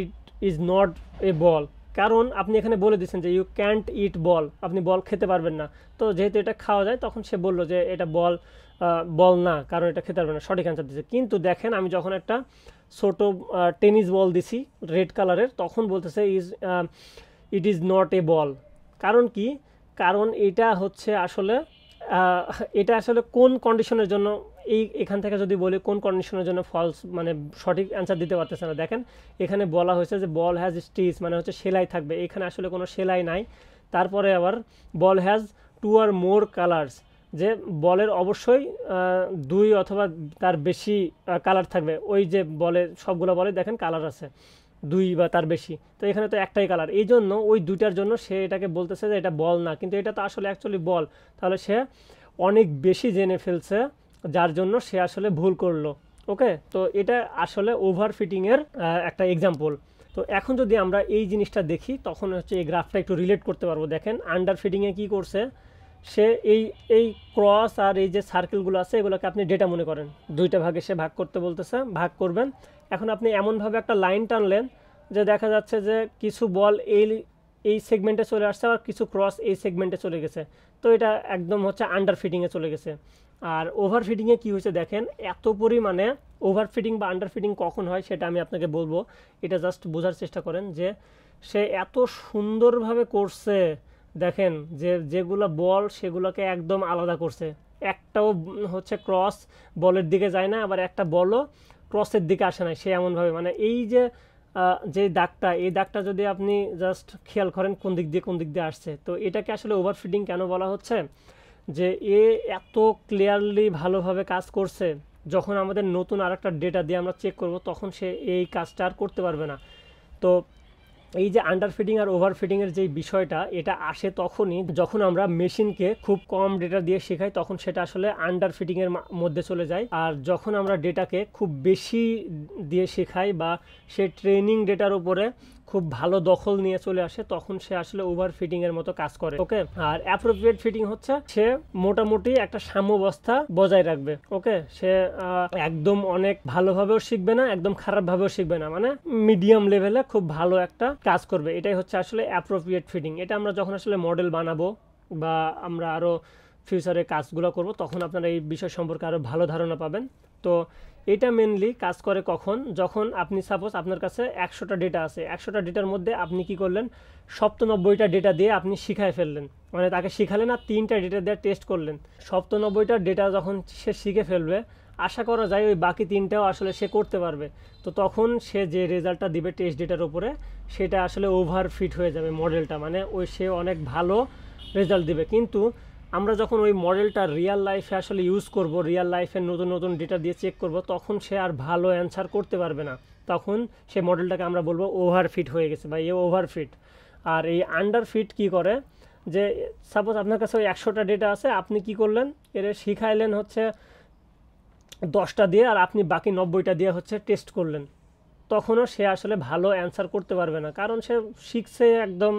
ইট ইজ নট এ বল, কারণ আপনি এখানে বলে দিচ্ছেন যে ইউ ক্যান্ট ইট বল, আপনি বল খেতে পারবেন না। তো যেহেতু এটা খাওয়া যায়, তখন সে বললো যে এটা বল, বল না, কারণ এটা খেতে পারবে না, সঠিক অ্যান্সার দিচ্ছে। কিন্তু দেখেন আমি যখন একটা ছোট টেনিস বল দিছি রেড কালারের, তখন বলতেছে ইট ইজ নট এ বল। কারণ কি, কারণ এটা হচ্ছে আসলে এটা আসলে কোন কন্ডিশনের জন্য, এখান থেকে যদি বলি কোন কন্ডিশনের জন্য ফলস, মানে সঠিক অ্যান্সার দিতে পারতেছে না। দেখেন এখানে বলা হয়েছে যে বল হ্যাজ স্টিচ, মানে হচ্ছে সেলাই থাকবে, এখানে আসলে কোনো সেলাই নাই। তারপরে আবার বল হ্যাজ 2 or more কালার্স, যে বলের অবশ্যই 2 অথবা তার বেশি কালার থাকবে। ওই যে বলে সবগুলো বলে দেখেন কালার আছে 2 বা তার বেশি, তো এখানে তো একটাই কালার, এই জন্য ওই 2টার জন্য সে এটাকে বলতেছে যে এটা বল না, কিন্তু এটা তো আসলে অ্যাকচুয়ালি বল। তাহলে সে অনেক বেশি জেনে ফেলছে, যার জন্য সে আসলে ভুল করলো। ওকে, তো এটা আসলে ওভার ফিটিংয়ের একটা এক্সাম্পল। তো এখন যদি আমরা এই জিনিসটা দেখি, তখন হচ্ছে এই গ্রাফটা একটু রিলেট করতে পারবো। দেখেন আন্ডার ফিটিংয়ে কী করছে সে, এই এই ক্রস আর এই যে সার্কেলগুলো আছে এগুলোকে আপনি ডেটা মনে করেন, 2টা ভাগে সে ভাগ করতে বলতেছে, ভাগ করবেন। এখন আপনি এমনভাবে একটা লাইন টানলেন যে দেখা যাচ্ছে যে কিছু বল এই সেগমেন্টে চলে আসছে, আর কিছু ক্রস এই সেগমেন্টে চলে গেছে। তো এটা একদম হচ্ছে আন্ডার ফিটিংয়ে চলে গেছে। আর ওভার ফিটিংয়ে কী হয়েছে দেখেন, এত পরিমাণে ওভার ফিটিং বা আন্ডার ফিটিং কখন হয় সেটা আমি আপনাকে বলবো, এটা জাস্ট বোঝার চেষ্টা করেন। যে সে এত সুন্দরভাবে করছে, দেখেন যে যেগুলো বল সেগুলোকে একদম আলাদা করছে, একটাও হচ্ছে ক্রস বলের দিকে যায় না, আবার একটা বলও ক্রসের দিকে আসে না। সে এমনভাবে, মানে এই যে যে দাগটা, এই দাগটা যদি আপনি জাস্ট খেয়াল করেন কোন দিক দিয়ে আসছে, তো এটাকে আসলে ওভারফিটিং কেন বলা হচ্ছে, যে এ এত ক্লিয়ারলি ভালোভাবে কাজ করছে, যখন আমাদের নতুন আর একটা ডেটা দিয়ে আমরা চেক করব, তখন সে এই কাজটা আর করতে পারবে না। তো এই যে আন্ডার ফিডিং আর ওভার ফিডিংয়ের যে বিষয়টা, এটা আসে তখনই যখন আমরা মেশিনকে খুব কম ডেটা দিয়ে শেখাই, তখন সেটা আসলে আন্ডার ফিডিংয়ের মধ্যে চলে যায়। আর যখন আমরা ডেটাকে খুব বেশি দিয়ে শেখাই বা সে ট্রেনিং ডেটার উপরে খুব ভালো দখল নিয়ে চলে আসে, তখন সে আসলে ওভার ফিটিংয়ের মতো কাজ করে। ওকে, আর অ্যাপ্রোপ্রিয়েট ফিটিং হচ্ছে সে মোটামুটি একটা সাম্যাবস্থা বজায় রাখবে। ওকে, সে একদম অনেক ভালোভাবেও শিখবে না, একদম খারাপভাবেও শিখবে না, মানে মিডিয়াম লেভেলে খুব ভালো একটা কাজ করবে। এটাই হচ্ছে আসলে অ্যাপ্রোপ্রিয়েট ফিটিং। এটা আমরা যখন আসলে মডেল বানাবো বা আমরা আরও ফিউচারে কাজগুলো করব, তখন আপনারা এই বিষয় সম্পর্কে আরও ভালো ধারণা পাবেন। তো এটা মেনলি কাজ করে কখন, যখন আপনি সাপোজ আপনার কাছে 100টা ডেটা আছে, 100টা ডেটার মধ্যে আপনি কি করলেন, 97টা ডেটা দিয়ে আপনি শিখায় ফেললেন, মানে তাকে শিখালেন আর 3টা ডেটা দিয়ে টেস্ট করলেন। 97টা ডেটা যখন সে শিখে ফেলবে, আশা করা যায় ওই বাকি 3টাও আসলে সে করতে পারবে। তো তখন সে যে রেজাল্টটা দিবে টেস্ট ডেটার উপরে, সেটা আসলে ওভার ফিট হয়ে যাবে মডেলটা, মানে ওই সে অনেক ভালো রেজাল্ট দিবে। কিন্তু আমরা যখন ওই মডেলটা রিয়েল লাইফে আসলে ইউজ করব, রিয়েল লাইফে নতুন নতুন ডেটা দিয়ে চেক করব, তখন সে আর ভালো অ্যান্সার করতে পারবে না। তখন সে মডেলটাকে আমরা বলবো ওভার ফিট হয়ে গেছে বা এ ওভার ফিট। আর এই আন্ডার ফিট কী করে, যে সাপোজ আপনার কাছে ওই 100টা ডেটা আছে, আপনি কি করলেন, এর শিখাইলেন হচ্ছে 10টা দিয়ে, আর আপনি বাকি 90টা দিয়ে হচ্ছে টেস্ট করলেন, তখনও সে আসলে ভালো অ্যান্সার করতে পারবে না, কারণ সে শিখছে একদম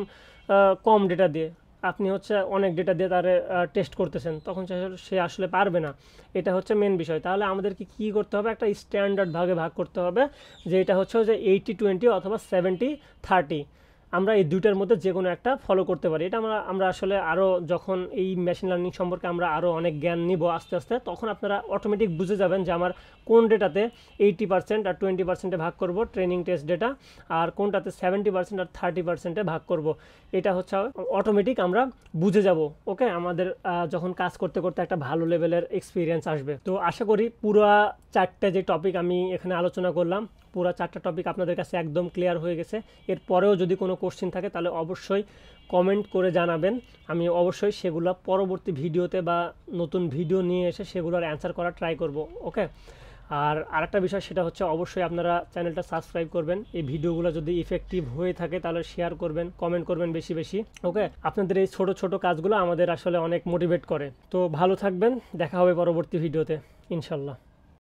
কম ডেটা দিয়ে। আপনি হচ্ছে অনেক ডেটা দিয়ে তারে টেস্ট করতেছেন, তখন সে আসলে পারবে না। এটা হচ্ছে মেন বিষয়। তাহলে আমাদেরকে কী করতে হবে, একটা স্ট্যান্ডার্ড ভাগে ভাগ করতে হবে, যে এটা হচ্ছে যে 80-20 অথবা 70-30। আমরা এই দুইটার মধ্যে যে কোনো একটা ফলো করতে পারি। এটা আমরা আসলে আরও যখন এই মেশিন লার্নিং সম্পর্কে আমরা আরও অনেক জ্ঞান নিব আস্তে আস্তে, তখন আপনারা অটোমেটিক বুঝে যাবেন যে আমার কোন ডেটাতে 80% আর 20%-এ ভাগ করব ট্রেনিং টেস্ট ডেটা, আর কোনটাতে 70% আর 30%-এ ভাগ করব। এটা হচ্ছে অটোমেটিক আমরা বুঝে যাব। ওকে, আমাদের যখন কাজ করতে করতে একটা ভালো লেভেলের এক্সপিরিয়েন্স আসবে। তো আশা করি পুরো 4টে যে টপিক আমি এখানে আলোচনা করলাম পুরো 4টা টপিক আপনাদের কাছে একদম ক্লিয়ার হয়ে গেছে। এরপরেও যদি কোনো কোশ্চেন থাকে তাহলে অবশ্যই কমেন্ট করে জানাবেন, আমি অবশ্যই সেগুলো পরবর্তী ভিডিওতে বা নতুন ভিডিও নিয়ে এসে সেগুলোর অ্যান্সার করার ট্রাই করব। ওকে, আর আরেকটা বিষয় সেটা হচ্ছে অবশ্যই আপনারা চ্যানেলটা সাবস্ক্রাইব করবেন। এই ভিডিওগুলো যদি ইফেক্টিভ হয়ে থাকে তাহলে শেয়ার করবেন, কমেন্ট করবেন বেশি বেশি। ওকে, আপনাদের এই ছোট ছোট কাজগুলো আমাদের আসলে অনেক মোটিভেট করে। তো ভালো থাকবেন, দেখা হবে পরবর্তী ভিডিওতে ইনশাল্লাহ।